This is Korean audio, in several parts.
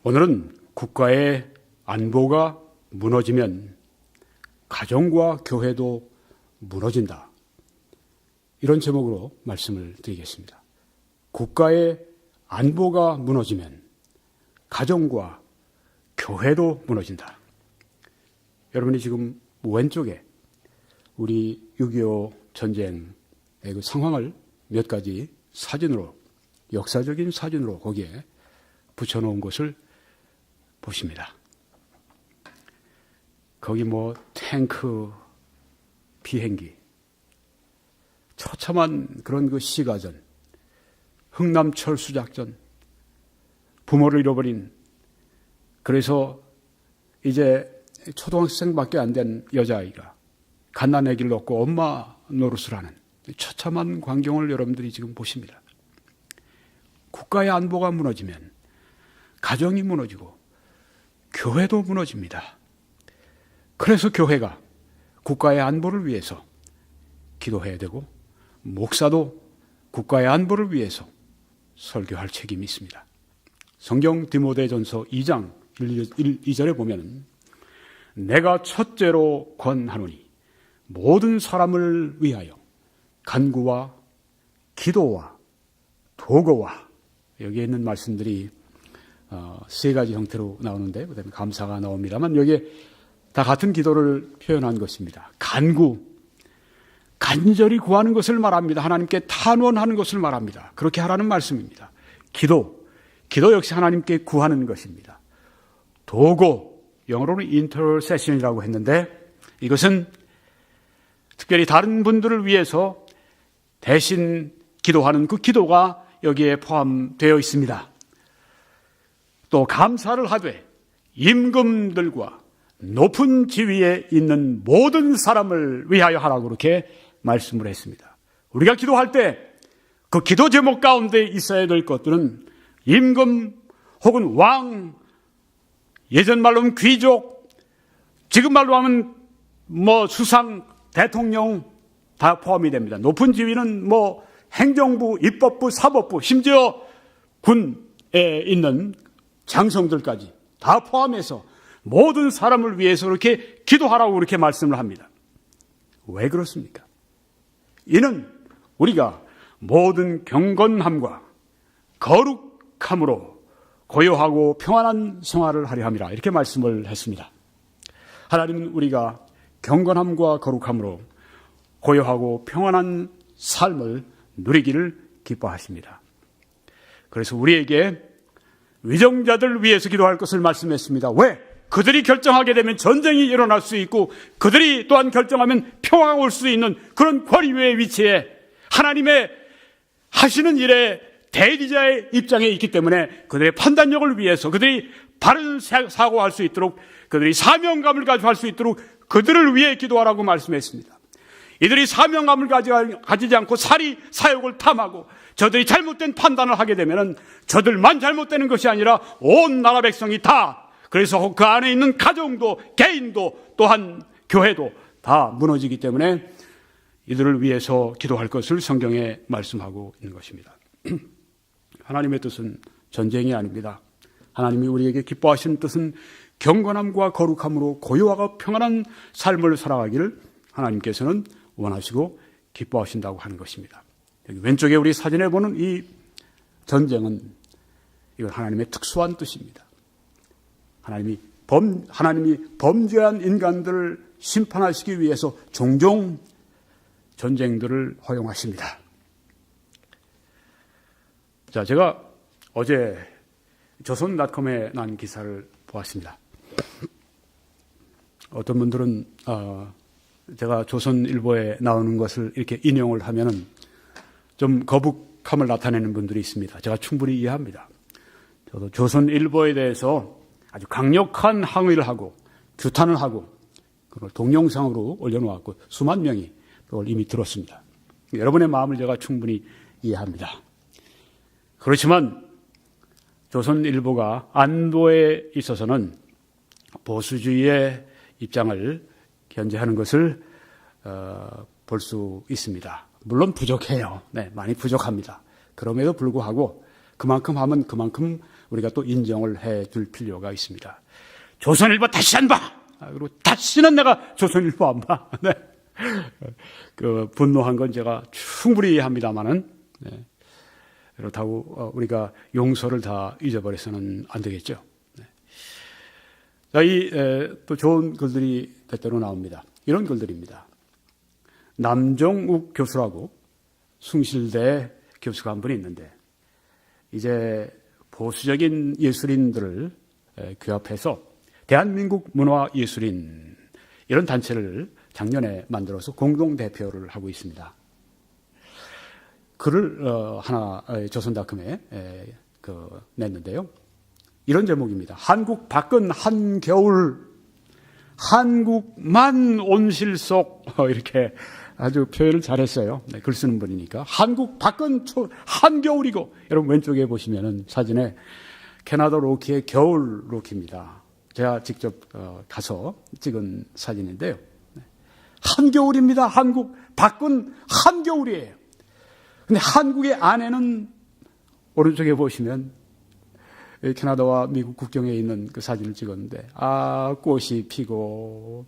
오늘은 국가의 안보가 무너지면 가정과 교회도 무너진다. 이런 제목으로 말씀을 드리겠습니다. 국가의 안보가 무너지면 가정과 교회도 무너진다. 여러분이 지금 왼쪽에 우리 6.25 전쟁의 그 상황을 몇 가지 사진으로, 역사적인 사진으로 거기에 붙여놓은 것을 보십니다. 거기 탱크, 비행기, 처참한 그런 그 시가전, 흥남철수작전, 부모를 잃어버린, 그래서 이제 초등학생밖에 안 된 여자아이가 갓난아기를 얻고 엄마 노릇을 하는 처참한 광경을 여러분들이 지금 보십니다. 국가의 안보가 무너지면 가정이 무너지고 교회도 무너집니다. 그래서 교회가 국가의 안보를 위해서 기도해야 되고 목사도 국가의 안보를 위해서 설교할 책임이 있습니다. 성경 디모데전서 2장 2절에 보면 내가 첫째로 권하노니 모든 사람을 위하여 간구와 기도와 도구와, 여기에 있는 말씀들이 세 가지 형태로 나오는데 그다음에 감사가 나옵니다만 여기에 다 같은 기도를 표현한 것입니다. 간구, 간절히 구하는 것을 말합니다. 하나님께 탄원하는 것을 말합니다. 그렇게 하라는 말씀입니다. 기도 역시 하나님께 구하는 것입니다. 도구, 영어로는 intercession이라고 했는데 이것은 특별히 다른 분들을 위해서 대신 기도하는 그 기도가 여기에 포함되어 있습니다. 또 감사를 하되 임금들과 높은 지위에 있는 모든 사람을 위하여 하라고 그렇게 말씀을 했습니다. 우리가 기도할 때 그 기도 제목 가운데 있어야 될 것들은 임금 혹은 왕, 예전 말로 하면 귀족, 지금 말로 하면 수상, 대통령 다 포함이 됩니다. 높은 지위는 행정부, 입법부, 사법부, 심지어 군에 있는 장성들까지 다 포함해서 모든 사람을 위해서 그렇게 기도하라고 그렇게 말씀을 합니다. 왜 그렇습니까? 이는 우리가 모든 경건함과 거룩함으로 고요하고 평안한 생활을 하려 함이라 이렇게 말씀을 했습니다. 하나님은 우리가 경건함과 거룩함으로 고요하고 평안한 삶을 누리기를 기뻐하십니다. 그래서 우리에게 위정자들을 위해서 기도할 것을 말씀했습니다. 왜? 그들이 결정하게 되면 전쟁이 일어날 수 있고 그들이 또한 결정하면 평화가 올 수 있는 그런 권위의 위치에 하나님의 하시는 일에 대리자의 입장에 있기 때문에 그들의 판단력을 위해서 그들이 바른 사고할 수 있도록 그들이 사명감을 가지고 할 수 있도록 그들을 위해 기도하라고 말씀했습니다. 이들이 사명감을 가지지 않고 사욕을 탐하고 저들이 잘못된 판단을 하게 되면 저들만 잘못되는 것이 아니라 온 나라 백성이 다, 그래서 그 안에 있는 가정도 개인도 또한 교회도 다 무너지기 때문에 이들을 위해서 기도할 것을 성경에 말씀하고 있는 것입니다. 하나님의 뜻은 전쟁이 아닙니다. 하나님이 우리에게 기뻐하시는 뜻은 경건함과 거룩함으로 고요하고 평안한 삶을 살아가기를 하나님께서는 원하시고 기뻐하신다고 하는 것입니다. 여기 왼쪽에 우리 사진에 보는 이 전쟁은 이건 하나님의 특수한 뜻입니다. 하나님이 범죄한 인간들을 심판하시기 위해서 종종 전쟁들을 허용하십니다. 자, 제가 어제 조선닷컴에 난 기사를 보았습니다. 어떤 분들은 제가 조선일보에 나오는 것을 이렇게 인용을 하면은 좀 거북함을 나타내는 분들이 있습니다. 제가 충분히 이해합니다. 저도 조선일보에 대해서 아주 강력한 항의를 하고 규탄을 하고 그걸 동영상으로 올려놓았고 수만 명이 그걸 이미 들었습니다. 여러분의 마음을 제가 충분히 이해합니다. 그렇지만 조선일보가 안보에 있어서는 보수주의의 입장을 견제하는 것을 볼 수 있습니다. 물론 부족해요. 네, 많이 부족합니다. 그럼에도 불구하고 그만큼 하면 그만큼 우리가 또 인정을 해둘 필요가 있습니다. 조선일보 다시 안 봐! 그리고 다시는 내가 조선일보 안 봐. 네. 분노한 건 제가 충분히 합니다만은, 네. 그렇다고 우리가 용서를 다 잊어버려서는 안 되겠죠. 네. 자, 또 좋은 글들이 때때로 나옵니다. 이런 글들입니다. 남정욱 교수라고 숭실대 교수가 한 분이 있는데, 이제 보수적인 예술인들을 규합해서 대한민국 문화예술인 이런 단체를 작년에 만들어서 공동대표를 하고 있습니다. 글을 하나 조선닷컴에 냈는데요. 이런 제목입니다. 한국 밖은 한겨울, 한국만 온실 속, 이렇게 아주 표현을 잘했어요. 네, 글 쓰는 분이니까. 한국 밖은 한겨울이고, 여러분 왼쪽에 보시면은 사진에 캐나다 로키의 겨울 로키입니다. 제가 직접 가서 찍은 사진인데요. 한겨울입니다. 한국 밖은 한겨울이에요. 근데 한국의 안에는 오른쪽에 보시면 캐나다와 미국 국경에 있는 그 사진을 찍었는데, 꽃이 피고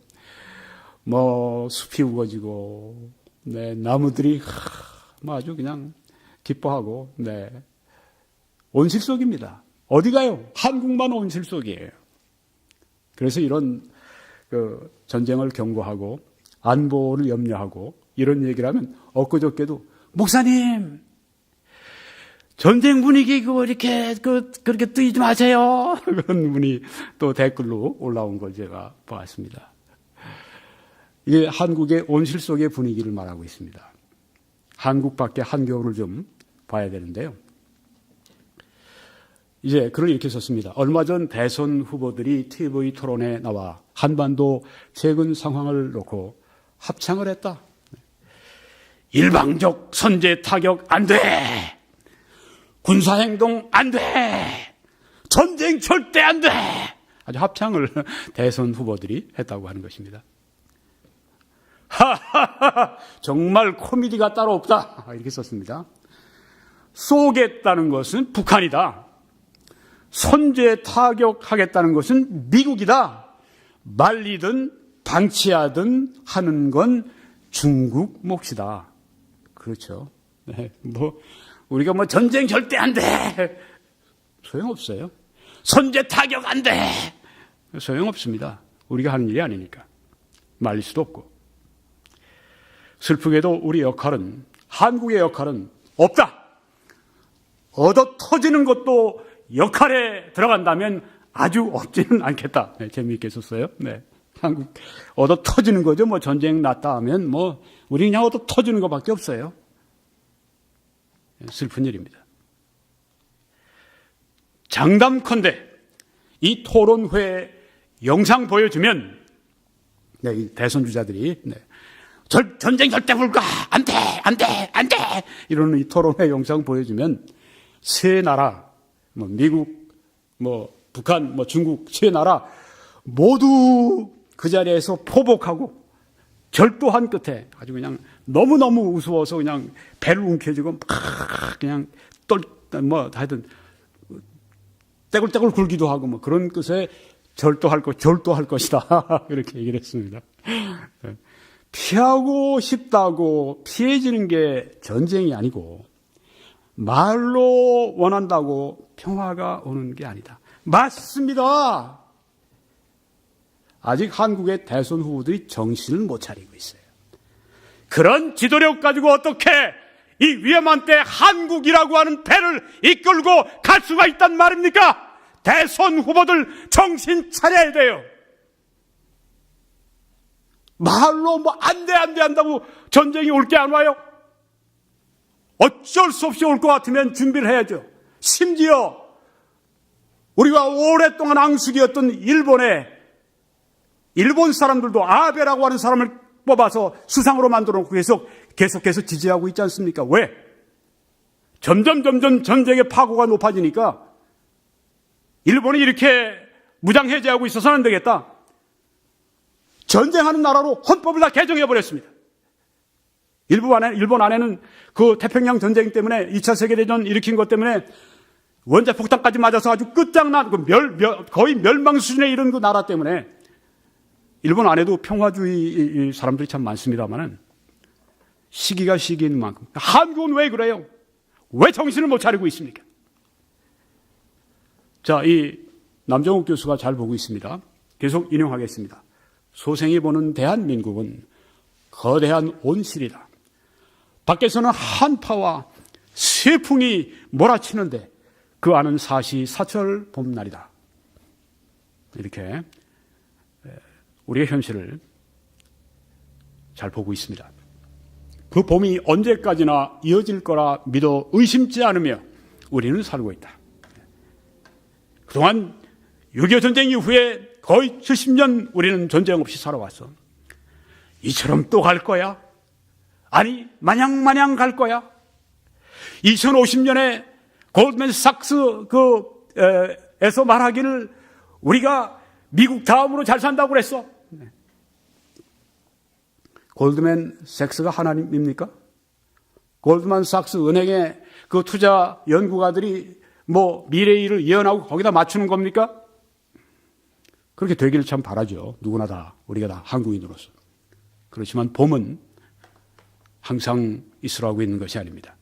숲이 우거지고, 네, 나무들이 아주 그냥 기뻐하고, 네, 온실 속입니다. 어디 가요? 한국만 온실 속이에요. 그래서 이런 전쟁을 경고하고 안보를 염려하고 이런 얘기를 하면 엊그저께도 목사님 전쟁 분위기 이렇게 그렇게 뜨이지 마세요. 그런 분이 또 댓글로 올라온 걸 제가 보았습니다. 이게 한국의 온실 속의 분위기를 말하고 있습니다. 한국 밖에 한겨울을 좀 봐야 되는데요. 이제 글을 이렇게 썼습니다. 얼마 전 대선 후보들이 TV 토론에 나와 한반도 최근 상황을 놓고 합창을 했다. 일방적 선제 타격 안 돼. 군사행동 안 돼. 전쟁 절대 안 돼. 아주 합창을 대선 후보들이 했다고 하는 것입니다. 하하하, 정말 코미디가 따로 없다. 이렇게 썼습니다. 쏘겠다는 것은 북한이다. 선제 타격하겠다는 것은 미국이다. 말리든 방치하든 하는 건 중국 몫이다. 그렇죠. 네, 우리가 전쟁 절대 안 돼. 소용없어요. 선제 타격 안 돼. 소용없습니다. 우리가 하는 일이 아니니까. 말릴 수도 없고. 슬프게도 우리 역할은, 한국의 역할은 없다. 얻어 터지는 것도 역할에 들어간다면 아주 없지는 않겠다. 네, 재미있게 썼어요. 네. 한국, 얻어 터지는 거죠. 전쟁 났다 하면 우리 그냥 얻어 터지는 것밖에 없어요. 슬픈 일입니다. 장담컨대 이 토론회 영상 보여주면, 네, 이 대선 주자들이, 네, 전쟁 절대 불가! 안 돼! 안 돼! 안 돼! 이러는 이 토론회 영상 보여주면 세 나라, 미국, 북한, 중국, 세 나라 모두 그 자리에서 포복하고 절도한 끝에 아주 그냥 너무너무 우스워서 그냥 배를 움켜쥐고 그냥 하여튼 떼굴떼굴 굴기도 하고 그런 끝에 절도할 것이다. 이렇게 얘기를 했습니다. 피하고 싶다고 피해지는 게 전쟁이 아니고 말로 원한다고 평화가 오는 게 아니다. 맞습니다. 아직 한국의 대선 후보들이 정신을 못 차리고 있어요. 그런 지도력 가지고 어떻게 이 위험한 때 한국이라고 하는 배를 이끌고 갈 수가 있단 말입니까? 대선 후보들 정신 차려야 돼요. 말로 안 돼 한다고 전쟁이 올 게 안 와요? 어쩔 수 없이 올 것 같으면 준비를 해야죠. 심지어 우리가 오랫동안 앙숙이었던 일본 사람들도 아베라고 하는 사람을 뽑아서 수상으로 만들어 놓고 계속해서 지지하고 있지 않습니까? 왜? 점점 전쟁의 파고가 높아지니까 일본이 이렇게 무장해제하고 있어서는 안 되겠다. 전쟁하는 나라로 헌법을 다 개정해버렸습니다. 일본 안에는 그 태평양 전쟁 때문에 2차 세계대전 일으킨 것 때문에 원자폭탄까지 맞아서 아주 끝장난 거의 멸망 수준에 이른 그 나라 때문에 일본 안에도 평화주의 사람들이 참 많습니다만은 시기가 시기인 만큼 한국은 왜 그래요? 왜 정신을 못 차리고 있습니까? 자, 이 남정욱 교수가 잘 보고 있습니다. 계속 인용하겠습니다. 소생이 보는 대한민국은 거대한 온실이다. 밖에서는 한파와 세풍이 몰아치는데 그 안은 사시사철 봄날이다. 이렇게 우리의 현실을 잘 보고 있습니다. 그 봄이 언제까지나 이어질 거라 믿어 의심치 않으며 우리는 살고 있다. 그동안 6.25 전쟁 이후에 거의 70년 우리는 전쟁 없이 살아왔어. 이처럼 또 갈 거야? 아니, 마냥 갈 거야? 2050년에 골드맨삭스 에서 말하기를 우리가 미국 다음으로 잘 산다고 그랬어. 골드맨삭스가 하나님입니까? 골드만삭스 은행의 그 투자 연구가들이 뭐 미래의 일을 예언하고 거기다 맞추는 겁니까? 그렇게 되기를 참 바라죠. 누구나 다, 우리가 다 한국인으로서. 그렇지만 봄은 항상 있으라고 있는 것이 아닙니다.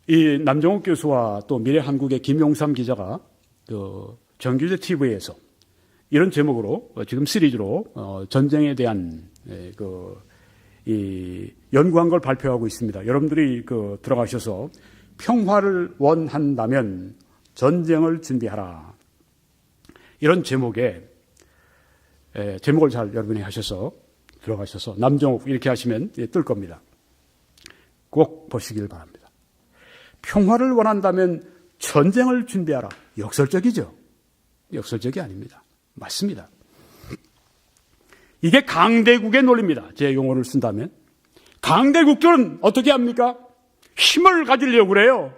이 남정욱 교수와 또 미래한국의 김용삼 기자가 그 정규제 TV에서 이런 제목으로 지금 시리즈로 전쟁에 대한 이 연구한 걸 발표하고 있습니다. 여러분들이 들어가셔서 평화를 원한다면 전쟁을 준비하라. 이런 제목의 제목을 잘 여러분이 하셔서 들어가셔서 남정욱 이렇게 하시면 뜰 겁니다. 꼭 보시길 바랍니다. 평화를 원한다면 전쟁을 준비하라. 역설적이죠? 역설적이 아닙니다. 맞습니다. 이게 강대국의 논리입니다. 제 용어를 쓴다면. 강대국들은 어떻게 합니까? 힘을 가지려고 그래요.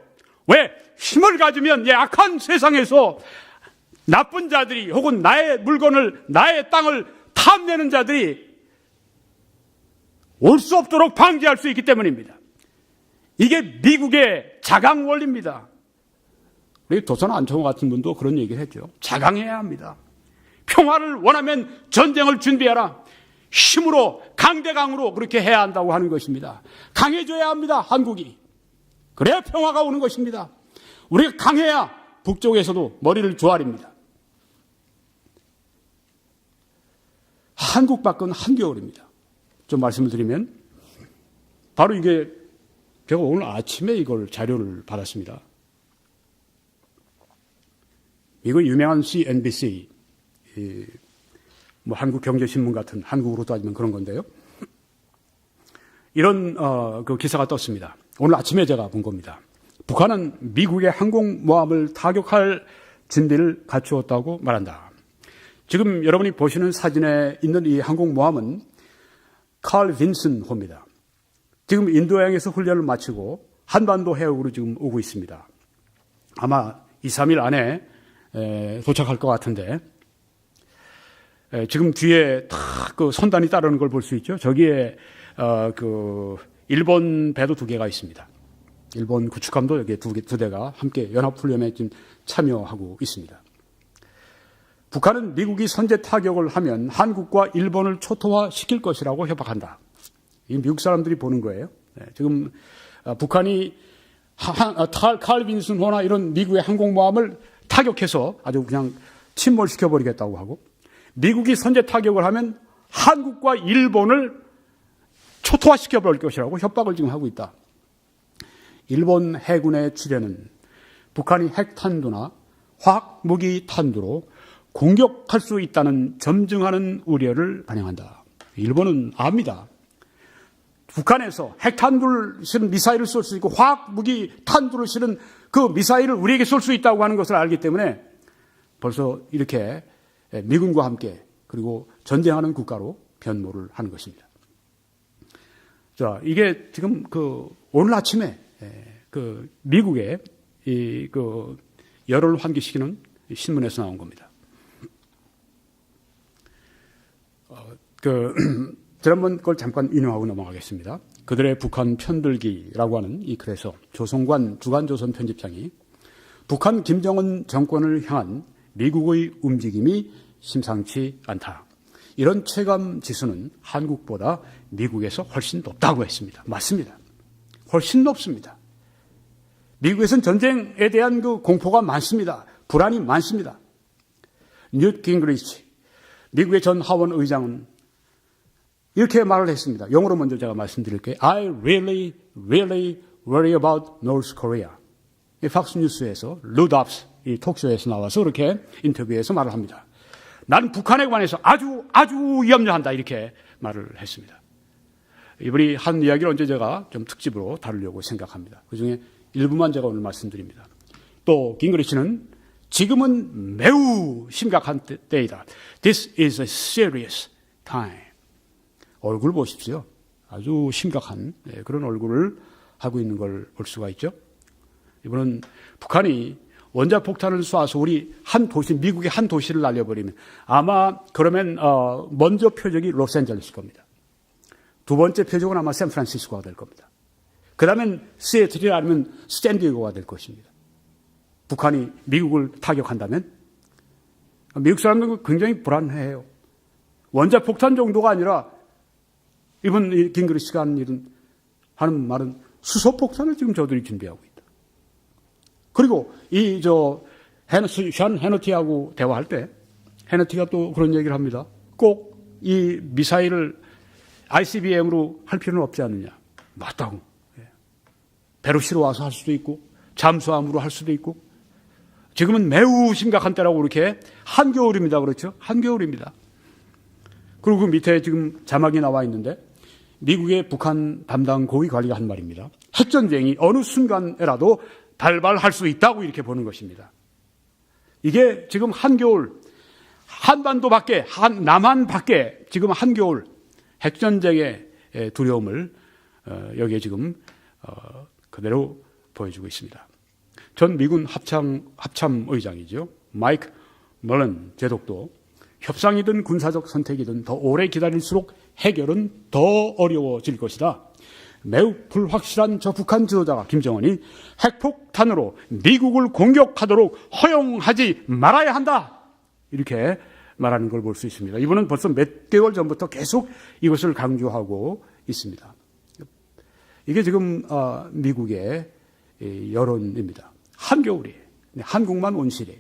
왜? 힘을 가지면 악한 세상에서 나쁜 자들이 혹은 나의 물건을, 나의 땅을 탐내는 자들이 올 수 없도록 방지할 수 있기 때문입니다. 이게 미국의 자강 원리입니다. 우리 도선 안청호 같은 분도 그런 얘기를 했죠. 자강해야 합니다. 평화를 원하면 전쟁을 준비해라. 힘으로, 강대강으로 그렇게 해야 한다고 하는 것입니다. 강해져야 합니다, 한국이. 그래야 평화가 오는 것입니다. 우리가 강해야 북쪽에서도 머리를 조아립니다. 한국 밖은 한겨울입니다. 좀 말씀을 드리면 바로 이게 제가 오늘 아침에 이걸 자료를 받았습니다. 미국 유명한 CNBC, 뭐 한국경제신문 같은, 한국으로 따지면 그런 건데요. 이런 그 기사가 떴습니다. 오늘 아침에 제가 본 겁니다. 북한은 미국의 항공모함을 타격할 준비를 갖추었다고 말한다. 지금 여러분이 보시는 사진에 있는 이 항공모함은 칼 빈슨호입니다. 지금 인도양에서 훈련을 마치고 한반도 해역으로 지금 오고 있습니다. 아마 2, 3일 안에 도착할 것 같은데, 지금 뒤에 딱 그 선단이 따르는 걸 볼 수 있죠. 저기에 그 일본 배도 2개가 있습니다. 일본 구축함도 여기 2대가 함께 연합훈련에 지금 참여하고 있습니다. 북한은 미국이 선제 타격을 하면 한국과 일본을 초토화시킬 것이라고 협박한다. 이 미국 사람들이 보는 거예요. 지금 북한이 칼 빈슨호나 이런 미국의 항공모함을 타격해서 아주 그냥 침몰시켜버리겠다고 하고, 미국이 선제 타격을 하면 한국과 일본을 초토화시켜버릴 것이라고 협박을 지금 하고 있다. 일본 해군의 주변은 북한이 핵탄두나 화학무기 탄두로 공격할 수 있다는 점증하는 우려를 반영한다. 일본은 압니다. 북한에서 핵탄두를 실은 미사일을 쏠 수 있고 화학무기 탄두를 실은 그 미사일을 우리에게 쏠 수 있다고 하는 것을 알기 때문에 벌써 이렇게 미군과 함께 그리고 전쟁하는 국가로 변모를 하는 것입니다. 자, 이게 지금 오늘 아침에 미국의 열을 환기시키는 신문에서 나온 겁니다. 지난번 걸 잠깐 인용하고 넘어가겠습니다. 그들의 북한 편들기라고 하는 이 글에서 조성관 주간조선 편집장이 북한 김정은 정권을 향한 미국의 움직임이 심상치 않다. 이런 체감 지수는 한국보다 미국에서 훨씬 높다고 했습니다. 맞습니다. 훨씬 높습니다. 미국에서는 전쟁에 대한 그 공포가 많습니다. 불안이 많습니다. 뉴트 깅그리치, 미국의 전 하원 의장은 이렇게 말을 했습니다. 영어로 먼저 제가 말씀드릴게요. I really worry about North Korea. 팍스뉴스에서 루답스 이 톡쇼에서 나와서 그렇게 인터뷰에서 말을 합니다. 나는 북한에 관해서 아주 염려한다 이렇게 말을 했습니다. 이분이 한 이야기를 언제 제가 좀 특집으로 다루려고 생각합니다. 그중에 일부만 제가 오늘 말씀드립니다. 또 깅그리치는 지금은 매우 심각한 때이다. This is a serious time. 얼굴 보십시오. 아주 심각한 그런 얼굴을 하고 있는 걸 볼 수가 있죠. 이분은 북한이 원자폭탄을 쏴서 우리 한 도시, 미국의 한 도시를 날려버리면 아마 그러면 먼저 표적이 로스앤젤레스일 겁니다. 두 번째 표적은 아마 샌프란시스코가 될 겁니다. 그 다음엔 시애틀이 아니면 샌디에고가 될 것입니다. 북한이 미국을 타격한다면 미국 사람들은 굉장히 불안해해요. 원자폭탄 정도가 아니라 이번 깅그리치가 하는 말은 수소폭탄을 지금 저들이 준비하고 있다. 그리고 션 해너티하고 대화할 때 해너티가 또 그런 얘기를 합니다. 꼭 이 미사일을 ICBM으로 할 필요는 없지 않느냐. 맞다고. 배로 실어와서 할 수도 있고 잠수함으로 할 수도 있고 지금은 매우 심각한 때라고 이렇게 한겨울입니다. 그렇죠? 한겨울입니다. 그리고 그 밑에 지금 자막이 나와 있는데 미국의 북한 담당 고위 관리가 한 말입니다. 핵전쟁이 어느 순간에라도 발발할 수 있다고 이렇게 보는 것입니다. 이게 지금 한겨울, 한반도 밖에, 남한 밖에 지금 한겨울 핵전쟁의 두려움을 여기에 지금 그대로 보여주고 있습니다. 전 미군 합참 의장이죠. 마이크 멀런 제독도 협상이든 군사적 선택이든 더 오래 기다릴수록 해결은 더 어려워질 것이다. 매우 불확실한 저 북한 지도자가 김정은이 핵폭탄으로 미국을 공격하도록 허용하지 말아야 한다. 이렇게 말하는 걸 볼 수 있습니다. 이분은 벌써 몇 개월 전부터 계속 이것을 강조하고 있습니다. 이게 지금 미국의 여론입니다. 한겨울이에요. 한국만 온실이에요.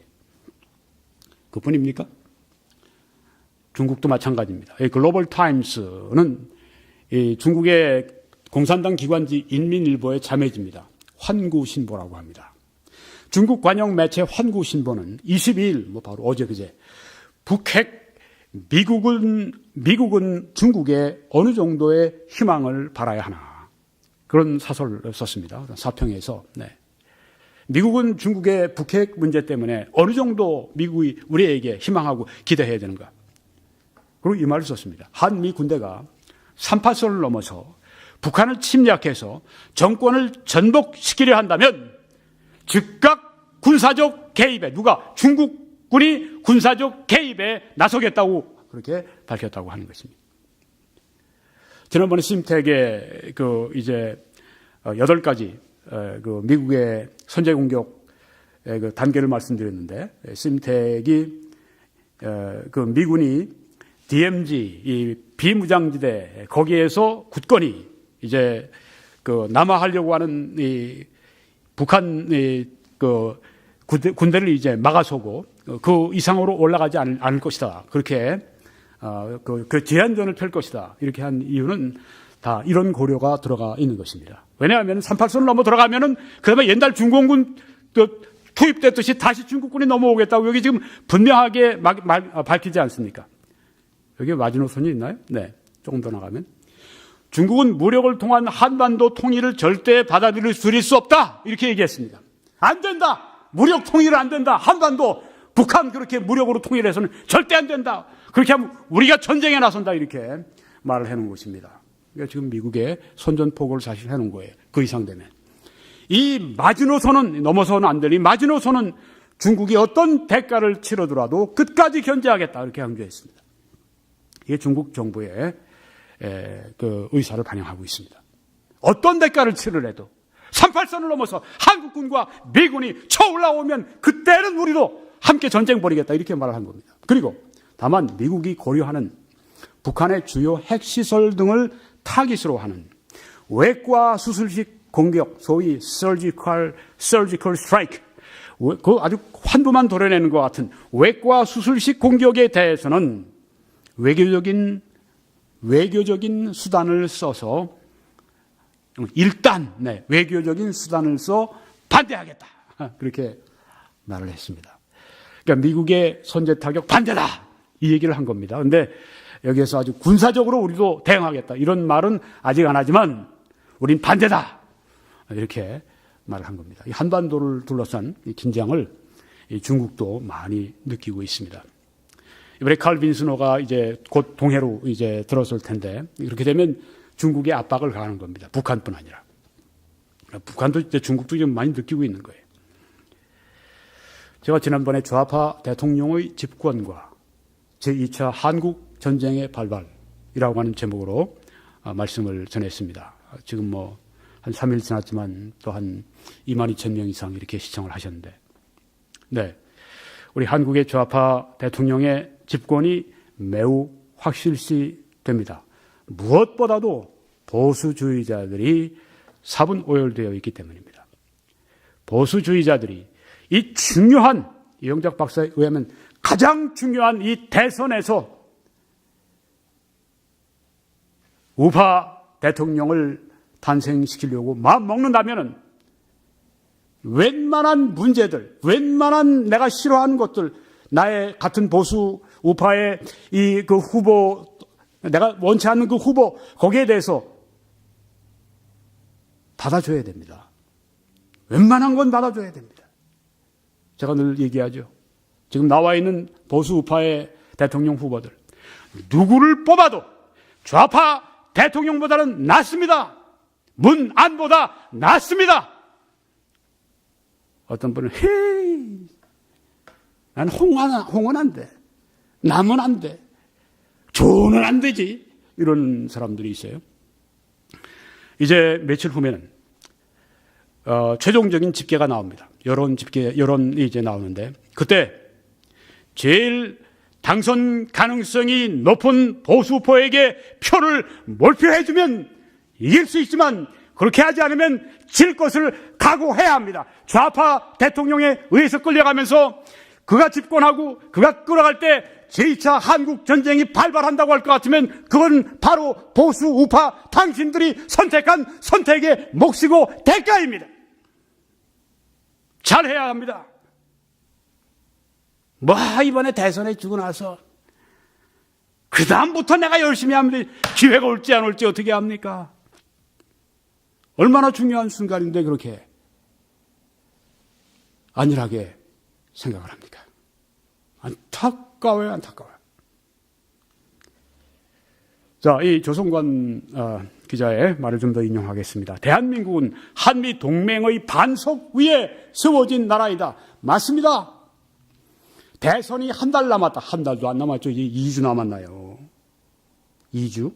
그뿐입니까? 중국도 마찬가지입니다. 글로벌 타임스는 중국의 공산당 기관지 인민일보의 자매지입니다. 환구신보라고 합니다. 중국 관영 매체 환구신보는 22일, 바로 어제 그제 북핵 미국은 중국에 어느 정도의 희망을 바라야 하나 그런 사설을 썼습니다. 사평에서 미국은 중국의 북핵 문제 때문에 어느 정도 미국이 우리에게 희망하고 기대해야 되는가. 그리고 이 말을 썼습니다. 한미 군대가 38선을 넘어서 북한을 침략해서 정권을 전복시키려 한다면 즉각 군사적 개입에 중국군이 군사적 개입에 나서겠다고 그렇게 밝혔다고 하는 것입니다. 지난번에 심택의 8가지 미국의 선제 공격 단계를 말씀드렸는데 심택이 미군이 DMZ 이 비무장지대 거기에서 굳건히 이제 남하하려고 하는 이 북한 군대를 이제 막아서고 그 이상으로 올라가지 않을 것이다. 그렇게 그 제한전을 펼 것이다. 이렇게 한 이유는 다 이런 고려가 들어가 있는 것입니다. 왜냐하면 38선을 넘어 들어가면은 그다음에 옛날 중공군 투입됐듯이 다시 중국군이 넘어오겠다고 여기 지금 분명하게 밝히지 않습니까? 여기 마지노선이 있나요? 네. 조금 더 나가면. 중국은 무력을 통한 한반도 통일을 절대 받아들일 수 없다. 이렇게 얘기했습니다. 안 된다. 무력 통일은 안 된다. 한반도, 북한 그렇게 무력으로 통일해서는 절대 안 된다. 그렇게 하면 우리가 전쟁에 나선다. 이렇게 말을 해놓은 것입니다. 그러니까 지금 미국의 선전포고를 사실 해놓은 거예요. 그 이상 되면. 이 마지노선은 넘어서는 안 되니 마지노선은 중국이 어떤 대가를 치르더라도 끝까지 견제하겠다. 이렇게 강조했습니다. 이게 중국 정부의 그 의사를 반영하고 있습니다. 어떤 대가를 치르래도 38선을 넘어서 한국군과 미군이 쳐 올라오면 그때는 우리도 함께 전쟁 벌이겠다 이렇게 말을 한 겁니다. 그리고 다만 미국이 고려하는 북한의 주요 핵시설 등을 타깃으로 하는 외과 수술식 공격, 소위 surgical strike, 그 아주 환부만 도려내는 것 같은 외과 수술식 공격에 대해서는 외교적인 수단을 써서 일단 외교적인 수단을 써 반대하겠다 그렇게 말을 했습니다. 그러니까 미국의 선제 타격 반대다 이 얘기를 한 겁니다. 그런데 여기에서 아주 군사적으로 우리도 대응하겠다 이런 말은 아직 안 하지만 우린 반대다 이렇게 말을 한 겁니다. 이 한반도를 둘러싼 이 긴장을 중국도 많이 느끼고 있습니다. 이번에 칼 빈스노가 이제 곧 동해로 이제 들어설 텐데 이렇게 되면 중국의 압박을 가하는 겁니다. 북한뿐 아니라 북한도 이제 중국도 좀 많이 느끼고 있는 거예요. 제가 지난번에 좌파 대통령의 집권과 제2차 한국 전쟁의 발발이라고 하는 제목으로 말씀을 전했습니다. 지금 한 3일 지났지만 또 한 22,000명 이상 이렇게 시청을 하셨는데, 네, 우리 한국의 좌파 대통령의 집권이 매우 확실시 됩니다. 무엇보다도 보수주의자들이 사분오열되어 있기 때문입니다. 보수주의자들이 이 중요한, 이영작 박사에 의하면 가장 중요한 이 대선에서 우파 대통령을 탄생시키려고 마음먹는다면은 웬만한 문제들, 웬만한 내가 싫어하는 것들, 나의 같은 보수 우파의 그 후보, 내가 원치 않는 그 후보, 거기에 대해서 받아줘야 됩니다. 웬만한 건 받아줘야 됩니다. 제가 늘 얘기하죠. 지금 나와 있는 보수 우파의 대통령 후보들, 누구를 뽑아도 좌파 대통령보다는 낫습니다. 문안보다 낫습니다. 어떤 분은 헤이, 난 홍은 안 돼, 남은 안 돼, 조는 안 되지, 이런 사람들이 있어요. 이제 며칠 후면은 최종적인 집계가 나옵니다. 여론이 이제 나오는데 그때 제일 당선 가능성이 높은 보수포에게 표를 몰표해주면 이길 수 있지만 그렇게 하지 않으면 질 것을 각오해야 합니다. 좌파 대통령에 의해서 끌려가면서 그가 집권하고 그가 끌어갈 때 제2차 한국 전쟁이 발발한다고 할 것 같으면 그건 바로 보수 우파 당신들이 선택한 선택의 몫이고 대가입니다. 잘해야 합니다. 이번에 대선에 주고 나서 그 다음부터 내가 열심히 하면 기회가 올지 안 올지 어떻게 합니까? 얼마나 중요한 순간인데 그렇게 안일하게 생각을 합니까? 안타까워요, 안타까워요. 자, 이 조성관 기자의 말을 좀 더 인용하겠습니다. 대한민국은 한미 동맹의 반석 위에 세워진 나라이다. 맞습니다. 대선이 한 달 남았다. 한 달도 안 남았죠. 이제 2주 남았나요? 2주?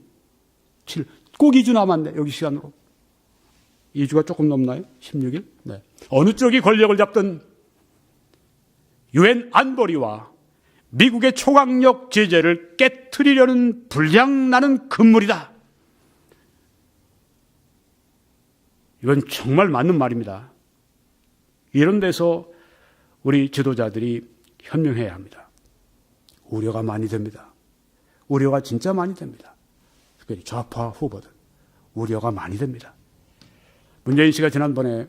꼭 2주 남았네, 여기 시간으로. 2주가 조금 넘나요? 16일? 네. 어느 쪽이 권력을 잡든 유엔 안보리와 미국의 초강력 제재를 깨트리려는 불량나는 금물이다. 이건 정말 맞는 말입니다. 이런 데서 우리 지도자들이 현명해야 합니다. 우려가 많이 됩니다. 우려가 진짜 많이 됩니다. 특별히 좌파 후보들 우려가 많이 됩니다. 문재인 씨가 지난번에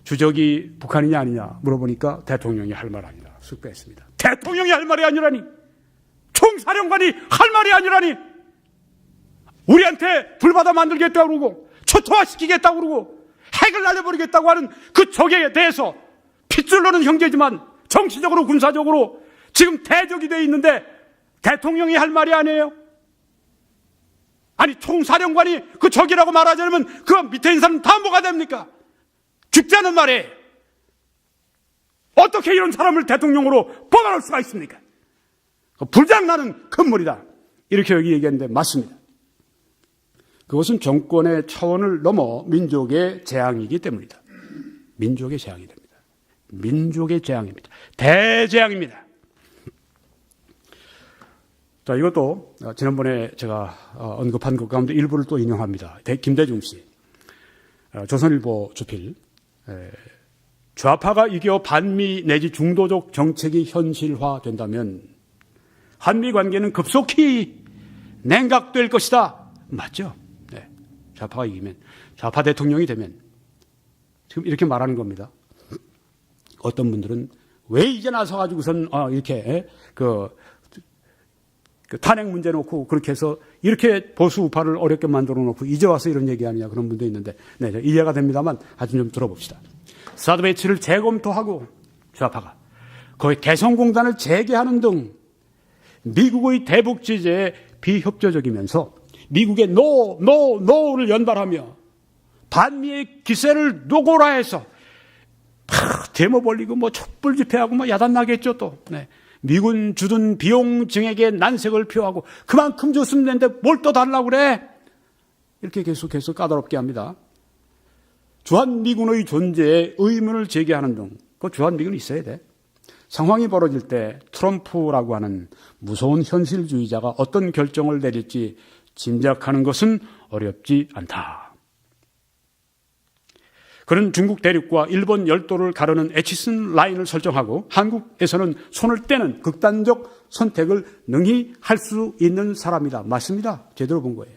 주적이 북한이냐 아니냐 물어보니까 대통령이 할 말 아니라 쑥 뺐습니다. 대통령이 할 말이 아니라니, 총사령관이 할 말이 아니라니, 우리한테 불바다 만들겠다고 그러고 초토화시키겠다고 그러고 핵을 날려버리겠다고 하는 그 적에 대해서 핏줄로는 형제지만 정치적으로 군사적으로 지금 대적이 돼 있는데 대통령이 할 말이 아니에요? 아니, 총사령관이 그 적이라고 말하지 않으면 그 밑에 있는 사람은 다 뭐가 됩니까? 죽자는 말이에요. 어떻게 이런 사람을 대통령으로 뽑아놓을 수가 있습니까? 불장나는 금물이다. 이렇게 여기 얘기했는데 맞습니다. 그것은 정권의 차원을 넘어 민족의 재앙이기 때문이다. 민족의 재앙이 됩니다. 민족의 재앙입니다. 대재앙입니다. 자, 이것도 지난번에 제가 언급한 것 가운데 일부를 또 인용합니다. 김대중 씨, 조선일보 주필, 좌파가 이겨 반미 내지 중도적 정책이 현실화된다면 한미 관계는 급속히 냉각될 것이다. 맞죠? 네. 좌파가 이기면, 좌파 대통령이 되면 지금 이렇게 말하는 겁니다. 어떤 분들은 왜 이제 나서가지고선 이렇게 그 탄핵 문제 놓고 그렇게 해서 이렇게 보수 우파를 어렵게 만들어 놓고 이제 와서 이런 얘기하느냐 그런 분도 있는데, 네, 이해가 됩니다만 하여튼 좀 들어봅시다. 사드 배치를 재검토하고 좌파가 거의 개성공단을 재개하는 등 미국의 대북 제재에 비협조적이면서 미국의 노를 연발하며 반미의 기세를 노고라 해서 데모 벌리고 뭐 촛불 집회하고 뭐 야단 나겠죠 또. 네. 미군 주둔 비용 증액에 난색을 표하고 그만큼 줬으면 되는데 뭘 또 달라고 그래? 이렇게 계속해서 까다롭게 합니다. 주한미군의 존재에 의문을 제기하는 등 그 주한미군이 있어야 돼. 상황이 벌어질 때 트럼프라고 하는 무서운 현실주의자가 어떤 결정을 내릴지 짐작하는 것은 어렵지 않다. 그는 중국 대륙과 일본 열도를 가르는 에치슨 라인을 설정하고 한국에서는 손을 떼는 극단적 선택을 능히 할 수 있는 사람이다. 맞습니다. 제대로 본 거예요.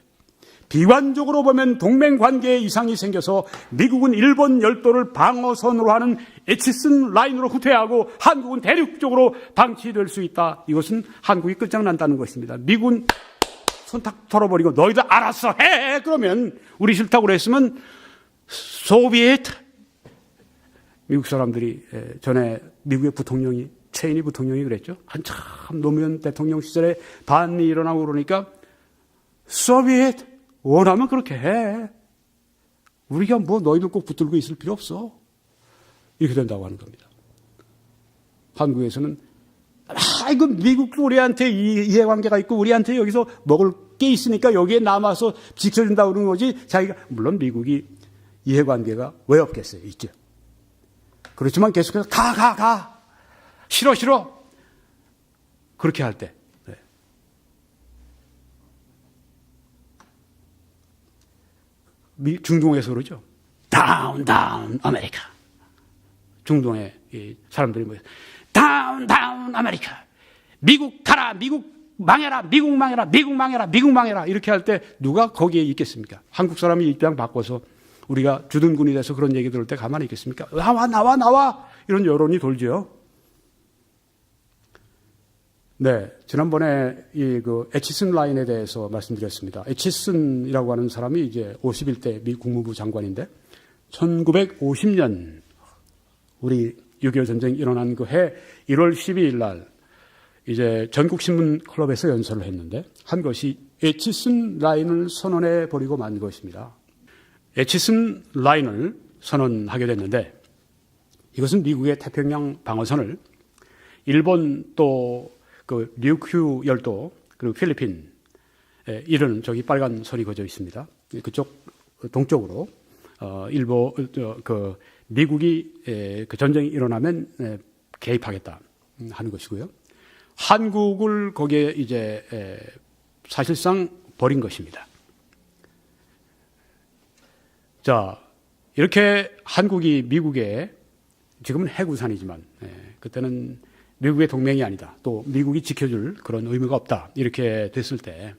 비관적으로 보면 동맹 관계에 이상이 생겨서 미국은 일본 열도를 방어선으로 하는 에치슨 라인으로 후퇴하고 한국은 대륙 쪽으로 방치될 수 있다. 이것은 한국이 끝장난다는 것입니다. 미국은 손 탁 털어버리고 너희들 알았어 해. 그러면 우리 싫다고 그랬으면 소비에트. 미국 사람들이 전에 미국의 부통령이 체인이 부통령이 그랬죠. 한참 노무현 대통령 시절에 반미 일어나고 그러니까 소비에트 원하면 그렇게 해. 우리가 뭐 너희들 꼭 붙들고 있을 필요 없어. 이렇게 된다고 하는 겁니다. 한국에서는 이거 미국도 우리한테 이해관계가 있고 우리한테 여기서 먹을 게 있으니까 여기에 남아서 지켜준다고 그러는 거지. 자기가 물론 미국이 이해관계가 왜 없겠어요? 있죠. 그렇지만 계속해서 가. 싫어. 그렇게 할 때. 중동에서 그러죠. 다운 아메리카. 중동의 사람들이 뭐예요? 다운 아메리카. 미국 가라. 미국 망해라. 이렇게 할 때 누가 거기에 있겠습니까? 한국 사람이 입장 바꿔서 우리가 주둔군이 돼서 그런 얘기 들을 때 가만히 있겠습니까? 나와. 이런 여론이 돌죠. 네. 지난번에 그 에치슨 라인에 대해서 말씀드렸습니다. 에치슨이라고 하는 사람이 이제 51대 미 국무부 장관인데 1950년 우리 6.25 전쟁 일어난 그 해 1월 12일 날 이제 전국신문 클럽에서 연설을 했는데 한 것이 에치슨 라인을 선언해 버리고 만 것입니다. 에치슨 라인을 선언하게 됐는데 이것은 미국의 태평양 방어선을 일본 또 그 류큐 열도 그리고 필리핀 이르는 저기 빨간 선이 그어져 있습니다. 그쪽 동쪽으로 일본 그 미국이 그 전쟁이 일어나면 개입하겠다 하는 것이고요. 한국을 거기에 이제 사실상 버린 것입니다. 자, 이렇게 한국이 미국의 지금은 해구산이지만 그때는 미국의 동맹이 아니다. 또 미국이 지켜줄 그런 의무가 없다. 이렇게 됐을 때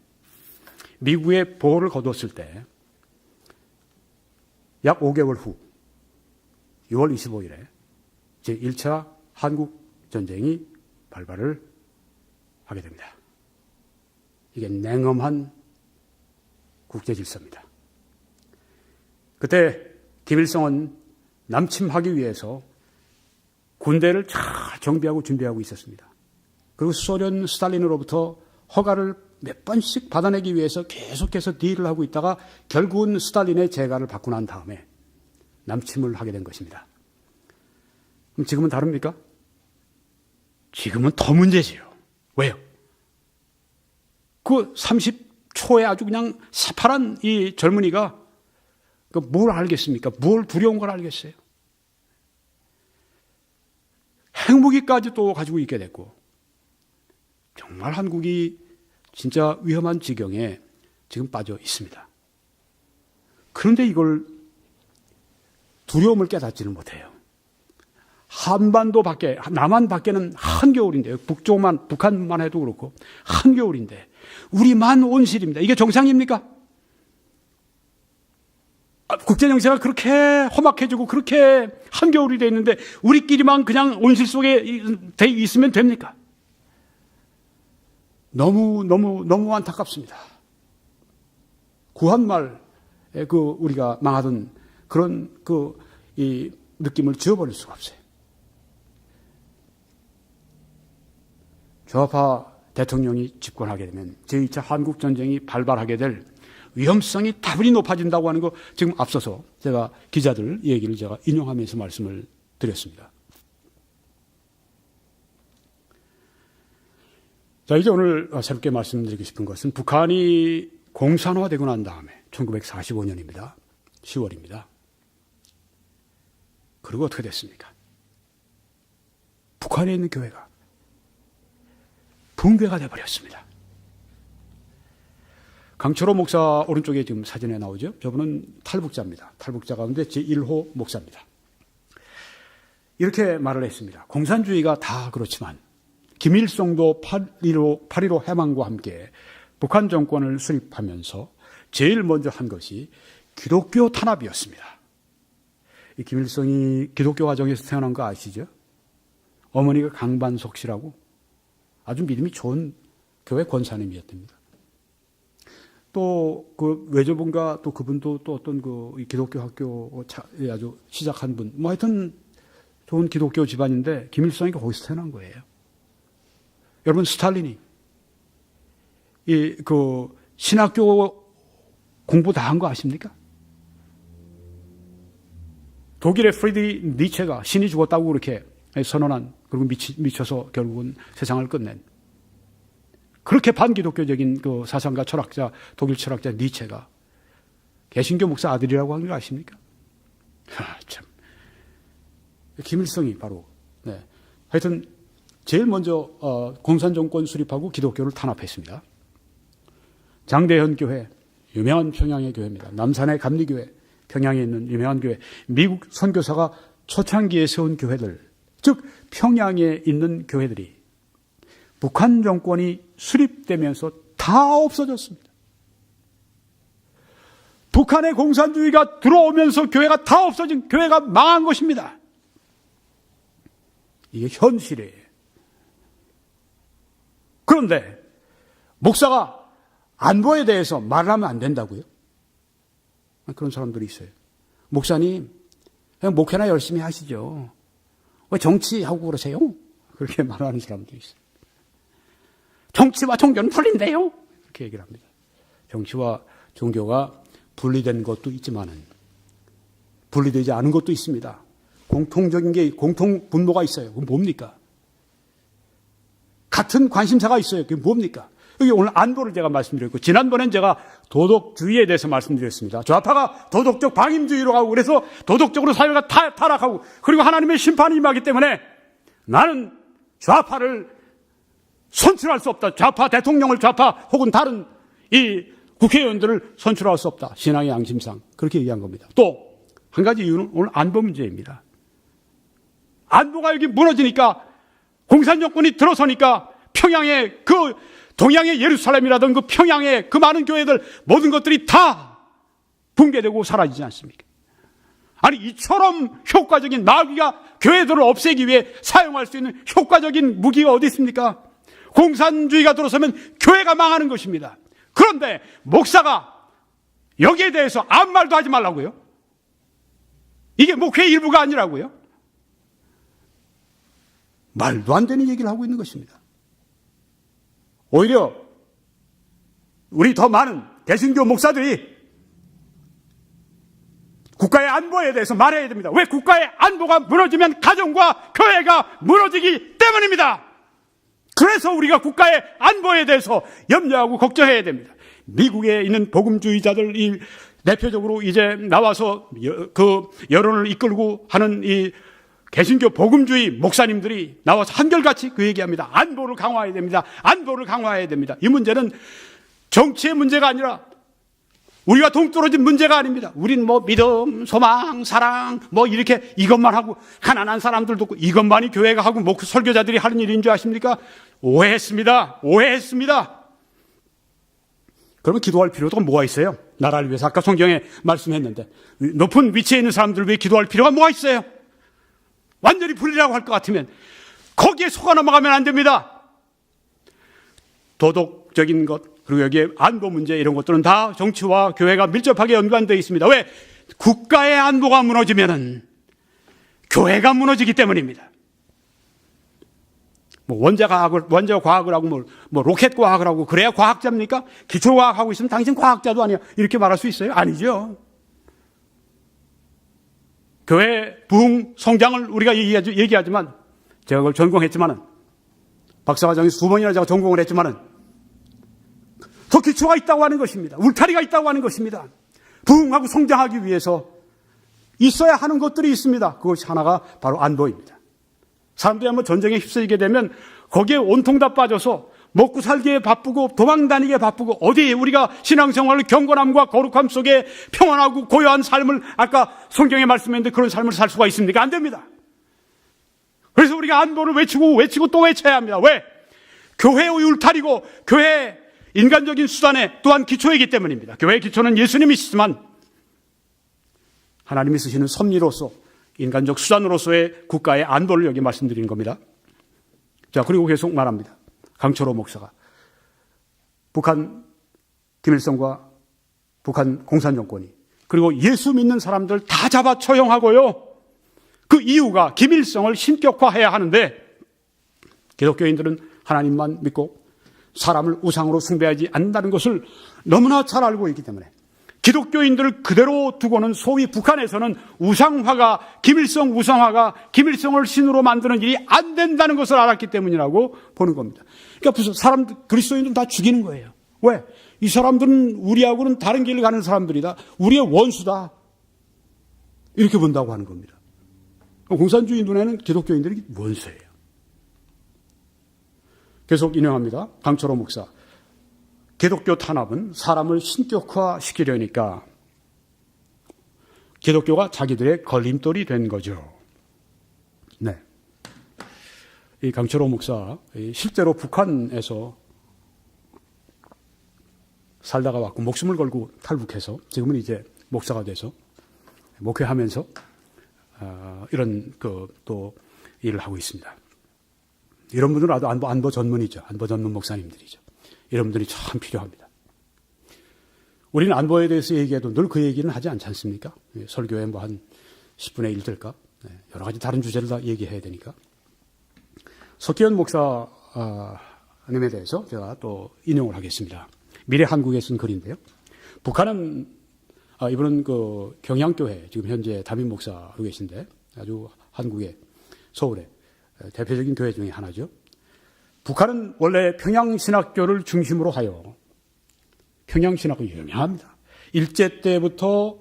미국의 보호를 거두었을 때 약 5개월 후 6월 25일에 제1차 한국 전쟁이 발발을 하게 됩니다. 이게 냉엄한 국제 질서입니다. 그때 김일성은 남침하기 위해서 군대를 잘 정비하고 준비하고 있었습니다. 그리고 소련 스탈린으로부터 허가를 몇 번씩 받아내기 위해서 계속해서 딜을 하고 있다가 결국은 스탈린의 재가를 받고 난 다음에 남침을 하게 된 것입니다. 그럼 지금은 다릅니까? 지금은 더 문제지요. 왜요? 그 초에 아주 그냥 새파란 이 젊은이가 뭘 알겠습니까? 뭘 두려운 걸 알겠어요? 핵무기까지 또 가지고 있게 됐고, 정말 한국이 진짜 위험한 지경에 지금 빠져 있습니다. 그런데 이걸 두려움을 깨닫지는 못해요. 한반도 밖에, 남한 밖에는 한겨울인데요. 북쪽만, 북한만 해도 그렇고 한겨울인데 우리만 온실입니다. 이게 정상입니까? 국제 정세가 그렇게 험악해지고 그렇게 한겨울이 돼 있는데 우리끼리만 그냥 온실 속에 있으면 됩니까? 너무 안타깝습니다. 구한말에 우리가 망하던 그런 이 느낌을 지워버릴 수가 없어요. 좌파 대통령이 집권하게 되면 제2차 한국전쟁이 발발하게 될 위험성이 다분히 높아진다고 하는 거 지금 앞서서 제가 기자들 얘기를 제가 인용하면서 말씀을 드렸습니다. 자, 이제 오늘 새롭게 말씀드리고 싶은 것은 북한이 공산화되고 난 다음에 1945년입니다. 10월입니다. 그리고 어떻게 됐습니까? 북한에 있는 교회가 붕괴가 되어버렸습니다. 강철호 목사 오른쪽에 지금 사진에 나오죠? 저분은 탈북자입니다. 탈북자 가운데 제1호 목사입니다. 이렇게 말을 했습니다. 공산주의가 다 그렇지만 김일성도 8.15 해방과 함께 북한 정권을 수립하면서 제일 먼저 한 것이 기독교 탄압이었습니다. 이 김일성이 기독교 가정에서 태어난 거 아시죠? 어머니가 강반석 씨라고 아주 믿음이 좋은 교회 권사님이었답니다. 또 그 외조분과 또 그분도 또 어떤 기독교 학교 아주 시작한 분, 뭐 하여튼 좋은 기독교 집안인데 김일성이 거기서 태어난 거예요. 여러분, 스탈린이 신학교 공부 다 한 거 아십니까? 독일의 프리드리히 니체가 신이 죽었다고 그렇게 선언한, 그리고 미쳐서 결국은 세상을 끝낸, 그렇게 반기독교적인 사상가, 철학자, 독일 철학자 니체가 개신교 목사 아들이라고 하는 거 아십니까? 참. 김일성이 바로, 하여튼, 제일 먼저, 공산정권 수립하고 기독교를 탄압했습니다. 장대현 교회, 유명한 평양의 교회입니다. 남산의 감리교회, 평양에 있는 유명한 교회, 미국 선교사가 초창기에 세운 교회들, 즉, 평양에 있는 교회들이 북한 정권이 수립되면서 다 없어졌습니다. 북한의 공산주의가 들어오면서 교회가 다 없어진, 교회가 망한 것입니다. 이게 현실이에요. 그런데 목사가 안보에 대해서 말을 하면 안 된다고요? 그런 사람들이 있어요. 목사님, 그냥 목회나 열심히 하시죠. 왜 정치하고 그러세요? 그렇게 말하는 사람들이 있어요. 정치와 종교는 분리인데요? 이렇게 얘기를 합니다. 정치와 종교가 분리된 것도 있지만은 분리되지 않은 것도 있습니다. 공통적인 게, 공통 분모가 있어요. 그건 뭡니까? 같은 관심사가 있어요. 그게 뭡니까? 여기 오늘 안보를 제가 말씀드렸고, 지난번엔 제가 도덕주의에 대해서 말씀드렸습니다. 좌파가 도덕적 방임주의로 가고, 그래서 도덕적으로 사회가 타락하고, 그리고 하나님의 심판이 임하기 때문에 나는 좌파를 선출할 수 없다. 좌파 대통령을, 좌파 혹은 다른 이 국회의원들을 선출할 수 없다. 신앙의 양심상 그렇게 얘기한 겁니다. 또 한 가지 이유는 오늘 안보 문제입니다. 안보가 여기 무너지니까, 공산정권이 들어서니까 평양의 동양의 예루살렘이라든 평양의 많은 교회들, 모든 것들이 다 붕괴되고 사라지지 않습니까? 아니, 이처럼 효과적인, 마귀가 교회들을 없애기 위해 사용할 수 있는 효과적인 무기가 어디 있습니까? 공산주의가 들어서면 교회가 망하는 것입니다. 그런데 목사가 여기에 대해서 아무 말도 하지 말라고요? 이게 목회의 일부가 아니라고요? 말도 안 되는 얘기를 하고 있는 것입니다. 오히려 우리 더 많은 개신교 목사들이 국가의 안보에 대해서 말해야 됩니다. 왜? 국가의 안보가 무너지면 가정과 교회가 무너지기 때문입니다. 그래서 우리가 국가의 안보에 대해서 염려하고 걱정해야 됩니다. 미국에 있는 복음주의자들이 대표적으로 이제 나와서 그 여론을 이끌고 하는 이 개신교 복음주의 목사님들이 나와서 한결같이 그 얘기합니다. 안보를 강화해야 됩니다. 안보를 강화해야 됩니다. 이 문제는 정치의 문제가 아니라 우리가 동떨어진 문제가 아닙니다. 우린 뭐 믿음, 소망, 사랑 뭐 이렇게 이것만 하고 가난한 사람들도 없고 이것만이 교회가 하고 뭐 설교자들이 하는 일인 줄 아십니까? 오해했습니다. 오해했습니다. 그러면 기도할 필요가 뭐가 있어요? 나라를 위해서 아까 성경에 말씀했는데 높은 위치에 있는 사람들을 위해 기도할 필요가 뭐가 있어요? 완전히 불리라고 할 것 같으면 거기에 속아 넘어가면 안 됩니다. 도덕적인 것 그리고 여기에 안보 문제 이런 것들은 다 정치와 교회가 밀접하게 연관되어 있습니다. 왜? 국가의 안보가 무너지면은 교회가 무너지기 때문입니다. 뭐 원자 과학을 하고 뭐 로켓 과학을 하고 그래야 과학자입니까? 기초과학 하고 있으면 당신 과학자도 아니야. 이렇게 말할 수 있어요? 아니죠. 교회 부흥 성장을 우리가 얘기하지만 제가 그걸 전공했지만은 박사과정에서 2번이나 제가 전공을 했지만은 더 기초가 있다고 하는 것입니다. 울타리가 있다고 하는 것입니다. 부흥하고 성장하기 위해서 있어야 하는 것들이 있습니다. 그것이 하나가 바로 안보입니다. 사람들이 한번 전쟁에 휩쓸리게 되면 거기에 온통 다 빠져서 먹고 살기에 바쁘고 도망다니기에 바쁘고 어디에 우리가 신앙생활을 경건함과 거룩함 속에 평안하고 고요한 삶을 아까 성경에 말씀했는데 그런 삶을 살 수가 있습니까? 안 됩니다. 그래서 우리가 안보를 외치고 또 외쳐야 합니다. 왜? 교회의 울타리고 교회 인간적인 수단에 또한 기초이기 때문입니다. 교회의 기초는 예수님이시지만 하나님이 쓰시는 섭리로서 인간적 수단으로서의 국가의 안보를 여기 말씀드리는 겁니다. 자, 그리고 계속 말합니다. 강철호 목사가 북한 김일성과 북한 공산정권이 그리고 예수 믿는 사람들 다 잡아 처형하고요. 그 이유가 김일성을 신격화해야 하는데 기독교인들은 하나님만 믿고 사람을 우상으로 숭배하지 않는다는 것을 너무나 잘 알고 있기 때문에 기독교인들을 그대로 두고는 소위 북한에서는 우상화가 김일성 우상화가 김일성을 신으로 만드는 일이 안 된다는 것을 알았기 때문이라고 보는 겁니다. 그러니까 무슨 사람들 그리스도인들은 다 죽이는 거예요. 왜? 이 사람들은 우리하고는 다른 길을 가는 사람들이다. 우리의 원수다. 이렇게 본다고 하는 겁니다. 공산주의 눈에는 기독교인들이 원수예요. 계속 인용합니다. 강철호 목사. 기독교 탄압은 사람을 신격화시키려니까 기독교가 자기들의 걸림돌이 된 거죠. 네. 이 강철호 목사, 실제로 북한에서 살다가 왔고, 목숨을 걸고 탈북해서, 지금은 이제 목사가 돼서, 목회하면서, 이런, 또, 일을 하고 있습니다. 이런 분들은 아주 안보 전문이죠. 안보 전문 목사님들이죠. 이런 분들이 참 필요합니다. 우리는 안보에 대해서 얘기해도 늘 그 얘기는 하지 않지 않습니까? 설교에 뭐 한 10분의 1 될까? 여러 가지 다른 주제를 다 얘기해야 되니까. 석기현 목사님에 대해서 제가 또 인용을 하겠습니다. 미래 한국에 쓴 글인데요. 북한은, 이분은 그 경양교회, 지금 현재 담임 목사로 계신데 아주 한국의 서울의 대표적인 교회 중에 하나죠. 북한은 원래 평양신학교를 중심으로 하여 평양신학교 유명합니다. 일제 때부터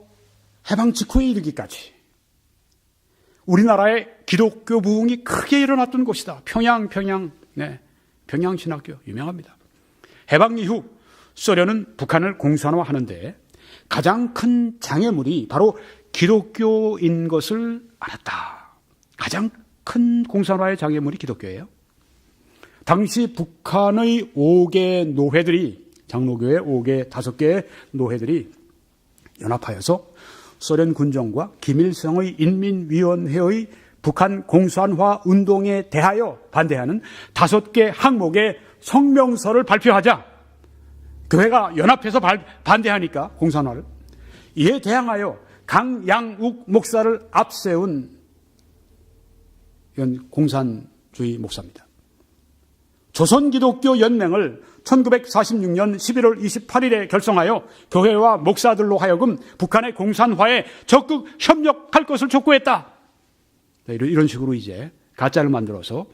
해방 직후에 이르기까지 우리나라의 기독교 부흥이 크게 일어났던 곳이다. 평양신학교 유명합니다. 해방 이후 소련은 북한을 공산화하는데 가장 큰 장애물이 바로 기독교인 것을 알았다. 가장 큰 공산화의 장애물이 기독교예요. 당시 북한의 5개 노회들이 장로교회 5개의 노회들이 연합하여서 소련 군정과 김일성의 인민위원회의 북한 공산화 운동에 대하여 반대하는 5개 항목의 성명서를 발표하자 교회가 연합해서 반대하니까 공산화를 이에 대항하여 강양욱 목사를 앞세운 이건 공산주의 목사입니다. 조선기독교연맹을 1946년 11월 28일에 결성하여 교회와 목사들로 하여금 북한의 공산화에 적극 협력할 것을 촉구했다. 이런 식으로 이제 가짜를 만들어서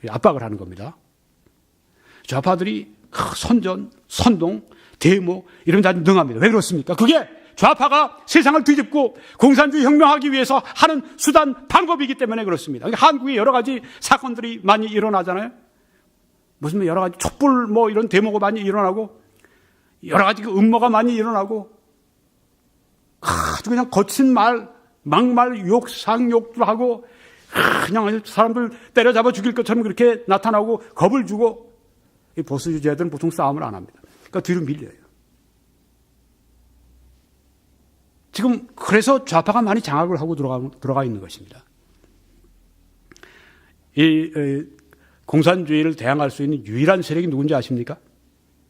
압박을 하는 겁니다. 좌파들이 선전, 선동, 데모 이런 데 아주 능합니다. 왜 그렇습니까? 그게 좌파가 세상을 뒤집고 공산주의 혁명하기 위해서 하는 수단, 방법이기 때문에 그렇습니다. 한국에 여러 가지 사건들이 많이 일어나잖아요. 무슨 여러 가지 촛불 이런 데모가 많이 일어나고 여러 가지 음모가 많이 일어나고 아주 그냥 거친 말, 막말, 욕, 상욕들 하고 그냥 사람들 때려잡아 죽일 것처럼 그렇게 나타나고 겁을 주고 이 보수주의자들은 보통 싸움을 안 합니다. 그러니까 뒤로 밀려요. 지금 그래서 좌파가 많이 장악을 하고 들어가 있는 것입니다. 이 공산주의를 대항할 수 있는 유일한 세력이 누군지 아십니까?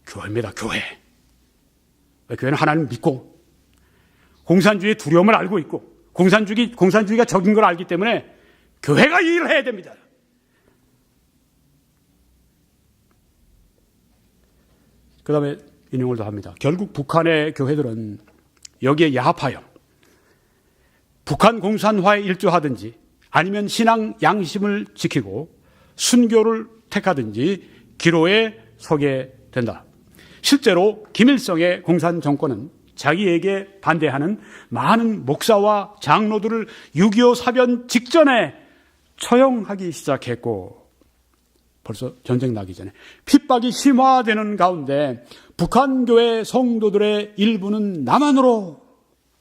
교회입니다. 교회. 교회는 하나님을 믿고 공산주의의 두려움을 알고 있고 공산주의가 적인 걸 알기 때문에 교회가 이 일을 해야 됩니다. 그 다음에 인용을 더 합니다. 결국 북한의 교회들은 여기에 야합하여 북한 공산화에 일조하든지 아니면 신앙 양심을 지키고 순교를 택하든지 기로에 서게 된다. 실제로 김일성의 공산 정권은 자기에게 반대하는 많은 목사와 장로들을 6.25 사변 직전에 처형하기 시작했고 벌써 전쟁 나기 전에 핍박이 심화되는 가운데 북한 교회 성도들의 일부는 남한으로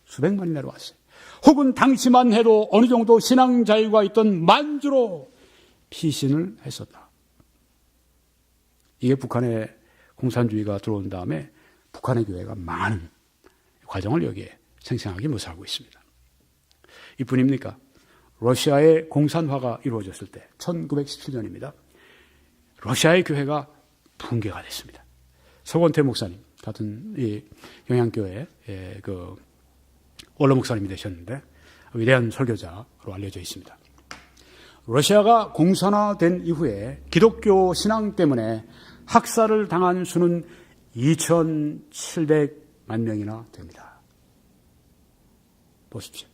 수백만이 내려왔어요. 혹은 당시만 해도 어느 정도 신앙 자유가 있던 만주로 피신을 했었다. 이게 북한의 공산주의가 들어온 다음에 북한의 교회가 망하는 과정을 여기에 생생하게 묘사하고 있습니다. 이뿐입니까? 러시아의 공산화가 이루어졌을 때 1917년입니다. 러시아의 교회가 붕괴가 됐습니다. 서건태 목사님 같은 이 영양교회 그 원로 목사님이 되셨는데 위대한 설교자로 알려져 있습니다. 러시아가 공산화된 이후에 기독교 신앙 때문에 학살을 당한 수는 2,700만 명이나 됩니다. 보십시오.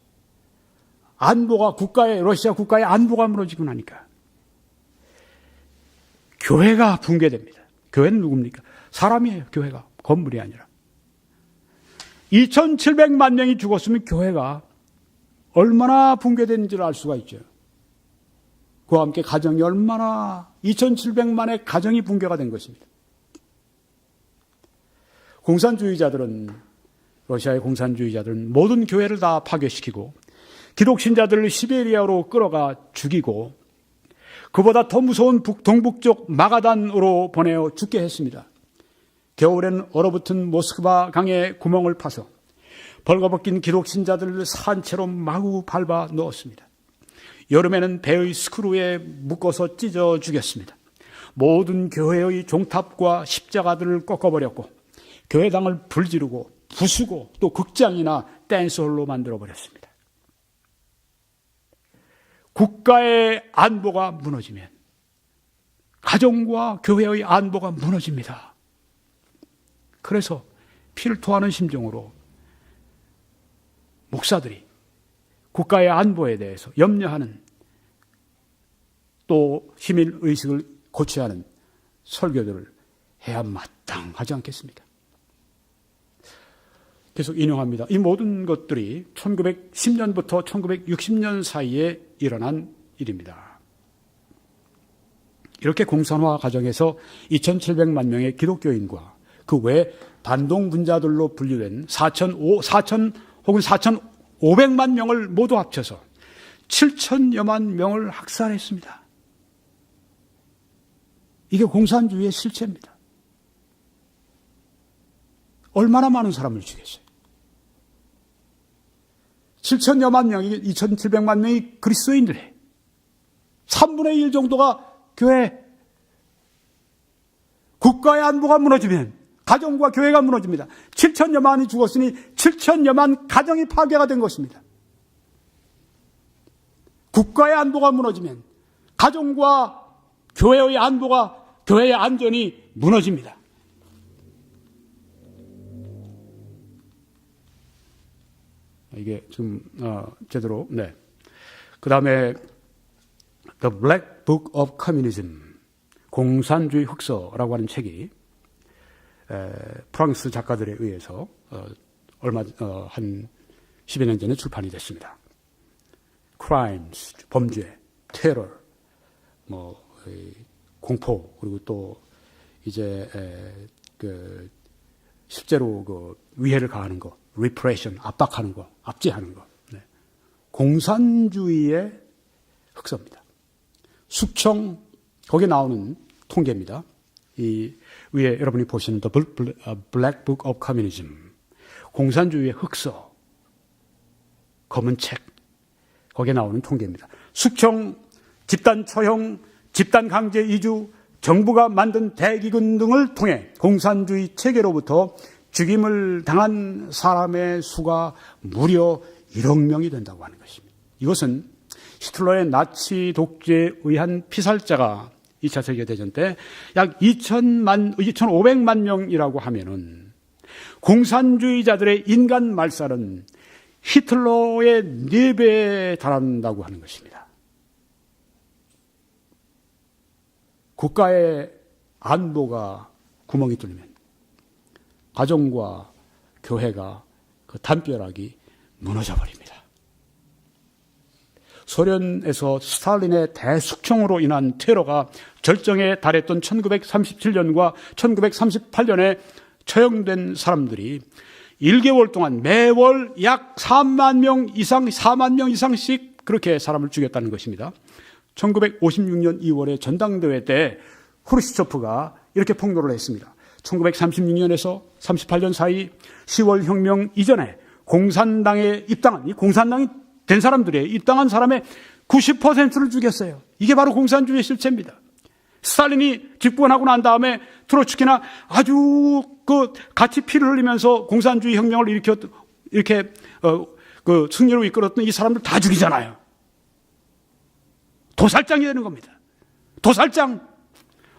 러시아 국가의 안보가 무너지고 나니까 교회가 붕괴됩니다. 교회는 누굽니까? 사람이에요. 교회가. 건물이 아니라. 2,700만 명이 죽었으면 교회가 얼마나 붕괴됐는지를 알 수가 있죠. 그와 함께 가정이 얼마나 2,700만의 가정이 붕괴가 된 것입니다. 러시아의 공산주의자들은 모든 교회를 다 파괴시키고 기독신자들을 시베리아로 끌어가 죽이고 그보다 더 무서운 동북쪽 마가단으로 보내어 죽게 했습니다. 겨울에는 얼어붙은 모스크바 강에 구멍을 파서 벌거벗긴 기독신자들을 산채로 마구 밟아 넣었습니다. 여름에는 배의 스크루에 묶어서 찢어 죽였습니다. 모든 교회의 종탑과 십자가들을 꺾어버렸고 교회당을 불지르고 부수고 또 극장이나 댄스홀로 만들어버렸습니다. 국가의 안보가 무너지면 가정과 교회의 안보가 무너집니다. 그래서 피를 토하는 심정으로 목사들이 국가의 안보에 대해서 염려하는 또 시민의식을 고취하는 설교들을 해야 마땅하지 않겠습니까? 계속 인용합니다. 이 모든 것들이 1910년부터 1960년 사이에 일어난 일입니다. 이렇게 공산화 과정에서 2,700만 명의 기독교인과 그 외 반동분자들로 분류된 4,000 혹은 4,500만 명을 모두 합쳐서 7천여만 명을 학살했습니다. 이게 공산주의의 실체입니다. 얼마나 많은 사람을 죽였어요. 7천여만 명이 2,700만 명이 그리스도인들이에요. 3분의 1 정도가 교회. 국가의 안보가 무너지면 가정과 교회가 무너집니다. 7천여만이 죽었으니 7천여만 가정이 파괴가 된 것입니다. 국가의 안보가 무너지면 가정과 교회의 안전이 무너집니다. 이게 좀 제대로 그 다음에 The Black Book of Communism 공산주의 흑서라고 하는 책이 프랑스 작가들에 의해서 한 10여 년 전에 출판이 됐습니다. crimes, 범죄, 테러, 공포, 그리고 또 이제 실제로 위해를 가하는 거, repression, 압박하는 거, 압제하는 거. 네. 공산주의의 흑서입니다. 숙청, 거기에 나오는 통계입니다. 이 위에 여러분이 보시는 The Black Book of Communism, 공산주의의 흑서, 검은 책, 거기에 나오는 통계입니다. 숙청, 집단 처형, 집단 강제 이주, 정부가 만든 대기근 등을 통해 공산주의 체계로부터 죽임을 당한 사람의 수가 무려 1억 명이 된다고 하는 것입니다. 이것은 히틀러의 나치 독재에 의한 피살자가 2차 세계대전 때 약 2,500만 명이라고 하면은 공산주의자들의 인간 말살은 히틀러의 4배에 달한다고 하는 것입니다. 국가의 안보가 구멍이 뚫리면 가정과 교회가 그 담벼락이 무너져버립니다. 소련에서 스탈린의 대숙청으로 인한 테러가 절정에 달했던 1937년과 1938년에 처형된 사람들이 1개월 동안 매월 약 4만 명 이상씩 그렇게 사람을 죽였다는 것입니다. 1956년 2월에 전당대회 때 후르시초프가 이렇게 폭로를 했습니다. 1936년에서 38년 사이 10월 혁명 이전에 공산당에 입당한, 이 공산당이 된 사람들의 입당한 사람의 90%를 죽였어요. 이게 바로 공산주의의 실체입니다. 스탈린이 집권하고 난 다음에 트로츠키나 아주 같이 피를 흘리면서 공산주의 혁명을 이렇게 승리로 이끌었던 이 사람들 다 죽이잖아요. 도살장이 되는 겁니다. 도살장.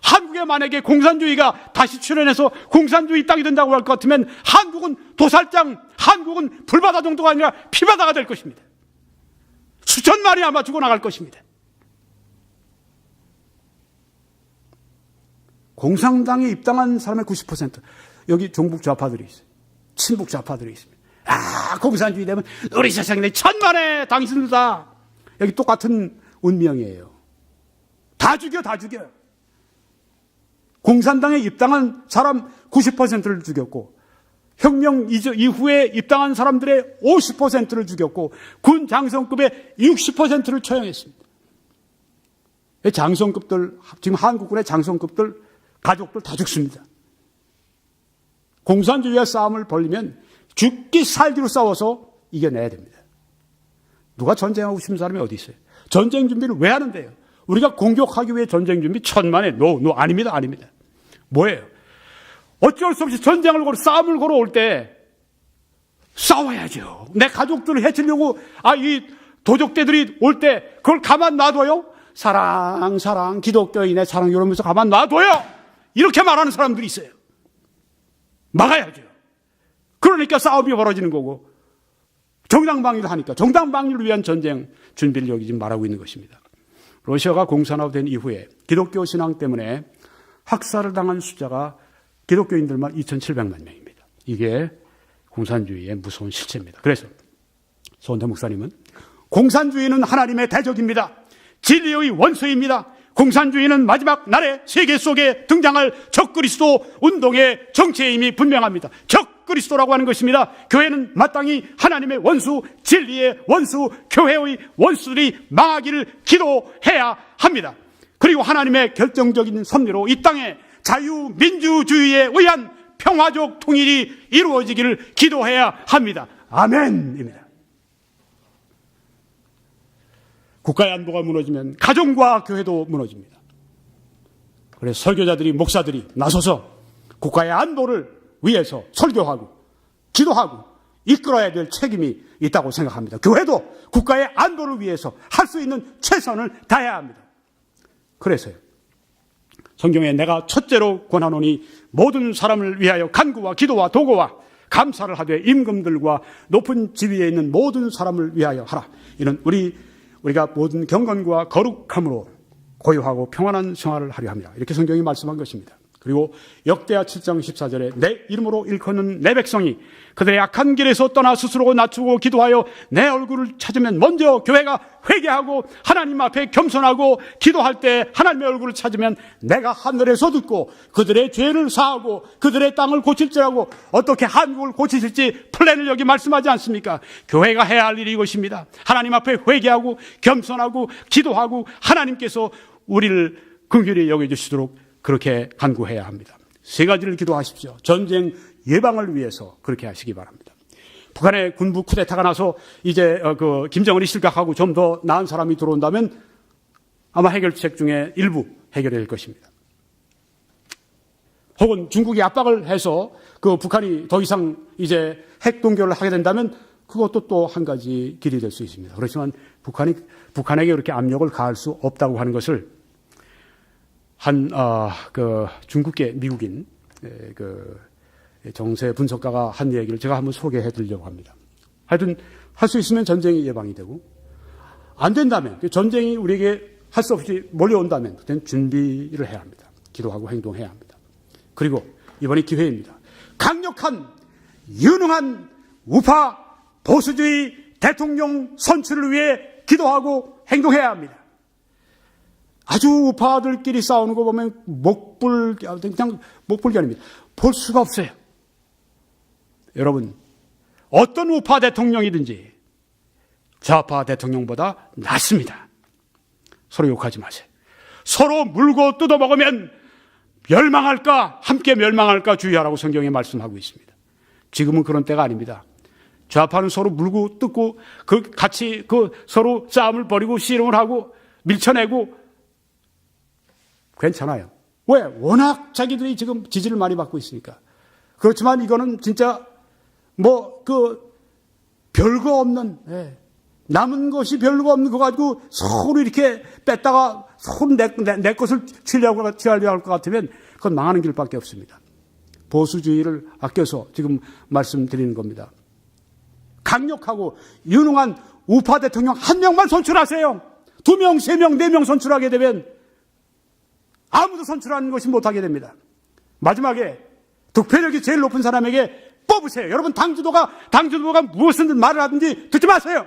한국에 만약에 공산주의가 다시 출현해서 공산주의 땅이 된다고 할 것 같으면 한국은 도살장, 한국은 불바다 정도가 아니라 피바다가 될 것입니다. 수천만이 아마 죽어나갈 것입니다. 공산당에 입당한 사람의 90%. 여기 종북 좌파들이 있어요. 친북 좌파들이 있습니다. 공산주의 되면 우리 세상에 천만에 당신들다. 여기 똑같은 운명이에요. 다 죽여요. 공산당에 입당한 사람 90%를 죽였고, 혁명 이후에 입당한 사람들의 50%를 죽였고, 군 장성급의 60%를 처형했습니다. 장성급들, 지금 한국군의 장성급들, 가족들 다 죽습니다. 공산주의와 싸움을 벌리면 죽기 살기로 싸워서 이겨내야 됩니다. 누가 전쟁하고 싶은 사람이 어디 있어요? 전쟁 준비를 왜 하는데요? 우리가 공격하기 위해 전쟁 준비 천만에 아닙니다. 뭐예요? 어쩔 수 없이 전쟁을 싸움을 걸어올 때 싸워야죠. 내 가족들을 해치려고 이 도적대들이 올 때 그걸 가만 놔둬요? 사랑, 기독교인의 사랑 이러면서 가만 놔둬요? 이렇게 말하는 사람들이 있어요. 막아야죠. 그러니까 싸움이 벌어지는 거고, 정당방위를 하니까 정당방위를 위한 전쟁 준비를 여기 지금 말하고 있는 것입니다. 러시아가 공산화된 이후에 기독교 신앙 때문에 학살을 당한 숫자가 기독교인들만 2,700만 명입니다. 이게 공산주의의 무서운 실체입니다. 그래서 손대 목사님은 공산주의는 하나님의 대적입니다. 진리의 원수입니다. 공산주의는 마지막 날에 세계 속에 등장할 적그리스도 운동의 정체의 힘이 분명합니다. 적그리스도라고 하는 것입니다. 교회는 마땅히 하나님의 원수, 진리의 원수, 교회의 원수들이 망하기를 기도해야 합니다. 그리고 하나님의 결정적인 섭리로 이 땅에 자유민주주의에 의한 평화적 통일이 이루어지기를 기도해야 합니다. 아멘입니다. 국가의 안보가 무너지면 가정과 교회도 무너집니다. 그래서 설교자들이, 목사들이 나서서 국가의 안보를 위해서 설교하고 기도하고 이끌어야 될 책임이 있다고 생각합니다. 교회도 국가의 안보를 위해서 할 수 있는 최선을 다해야 합니다. 그래서요, 성경에 내가 첫째로 권하노니 모든 사람을 위하여 간구와 기도와 도구와 감사를 하되 임금들과 높은 지위에 있는 모든 사람을 위하여 하라. 이는 우리가 모든 경건과 거룩함으로 고요하고 평안한 생활을 하려 합니다. 이렇게 성경이 말씀한 것입니다. 그리고 역대하 7장 14절에 내 이름으로 일컫는 내 백성이 그들의 악한 길에서 떠나 스스로 낮추고 기도하여 내 얼굴을 찾으면 먼저 교회가 회개하고 하나님 앞에 겸손하고 기도할 때 하나님의 얼굴을 찾으면 내가 하늘에서 듣고 그들의 죄를 사하고 그들의 땅을 고칠지라고 어떻게 한국을 고치실지 플랜을 여기 말씀하지 않습니까? 교회가 해야 할 일이 이것입니다. 하나님 앞에 회개하고 겸손하고 기도하고 하나님께서 우리를 긍휼히 여겨주시도록 그렇게 간구해야 합니다. 세 가지를 기도하십시오. 전쟁 예방을 위해서 그렇게 하시기 바랍니다. 북한의 군부 쿠데타가 나서 이제 김정은이 실각하고 좀 더 나은 사람이 들어온다면 아마 해결책 중에 일부 해결될 것입니다. 혹은 중국이 압박을 해서 북한이 더 이상 이제 핵 동결을 하게 된다면 그것도 또 한 가지 길이 될 수 있습니다. 그렇지만 북한에게 그렇게 압력을 가할 수 없다고 하는 것을 중국계 미국인 정세 분석가가 한 얘기를 제가 한번 소개해 드리려고 합니다. 하여튼 할 수 있으면 전쟁이 예방이 되고 안 된다면 전쟁이 우리에게 할 수 없이 몰려온다면 그때는 준비를 해야 합니다. 기도하고 행동해야 합니다. 그리고 이번이 기회입니다. 강력한 유능한 우파 보수주의 대통령 선출을 위해 기도하고 행동해야 합니다. 아주 우파들끼리 싸우는 거 보면 그냥 목불견입니다. 볼 수가 없어요. 여러분, 어떤 우파 대통령이든지 좌파 대통령보다 낫습니다. 서로 욕하지 마세요. 서로 물고 뜯어먹으면 멸망할까, 함께 멸망할까 주의하라고 성경에 말씀하고 있습니다. 지금은 그런 때가 아닙니다. 좌파는 서로 물고 뜯고 같이 서로 싸움을 벌이고 씨름을 하고 밀쳐내고 괜찮아요. 왜? 워낙 자기들이 지금 지지를 많이 받고 있으니까. 그렇지만 이거는 진짜 별거 없는, 남은 것이 별거 없는 거 가지고 서로 이렇게 뺐다가 서로 내 것을 취하려고 할 것 같으면 그건 망하는 길밖에 없습니다. 보수주의를 아껴서 지금 말씀드리는 겁니다. 강력하고 유능한 우파 대통령 한 명만 선출하세요. 2명, 3명, 4명 선출하게 되면 아무도 선출하는 것이 못하게 됩니다. 마지막에 득표력이 제일 높은 사람에게 뽑으세요. 여러분 당주도가 무엇이든 말을 하든지 듣지 마세요.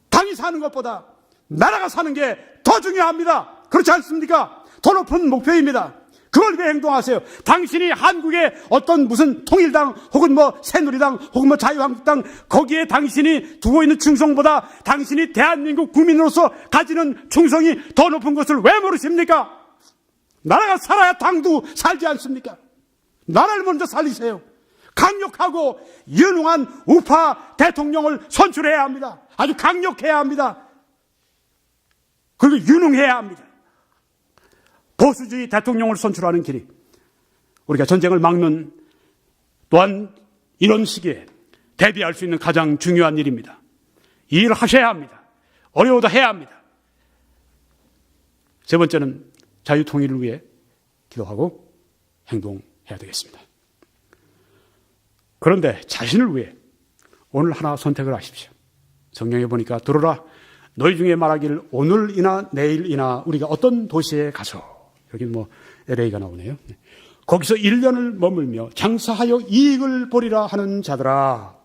당이 사는 것보다 나라가 사는 게 더 중요합니다. 그렇지 않습니까? 더 높은 목표입니다. 그걸 위해 행동하세요. 당신이 한국의 어떤 무슨 통일당 혹은 새누리당 혹은 자유한국당 거기에 당신이 두고 있는 충성보다 당신이 대한민국 국민으로서 가지는 충성이 더 높은 것을 왜 모르십니까? 나라가 살아야 당도 살지 않습니까? 나라를 먼저 살리세요. 강력하고 유능한 우파 대통령을 선출해야 합니다. 아주 강력해야 합니다. 그리고 유능해야 합니다. 보수주의 대통령을 선출하는 길이 우리가 전쟁을 막는 또한 이런 시기에 대비할 수 있는 가장 중요한 일입니다. 이 일을 하셔야 합니다. 어려워도 해야 합니다. 세 번째는 자유통일을 위해 기도하고 행동해야 되겠습니다. 그런데 자신을 위해 오늘 하나 선택을 하십시오. 성경에 보니까 들어라 너희 중에 말하기를 오늘이나 내일이나 우리가 어떤 도시에 가서 여기 LA가 나오네요. 거기서 1년을 머물며 장사하여 이익을 보리라 하는 자들아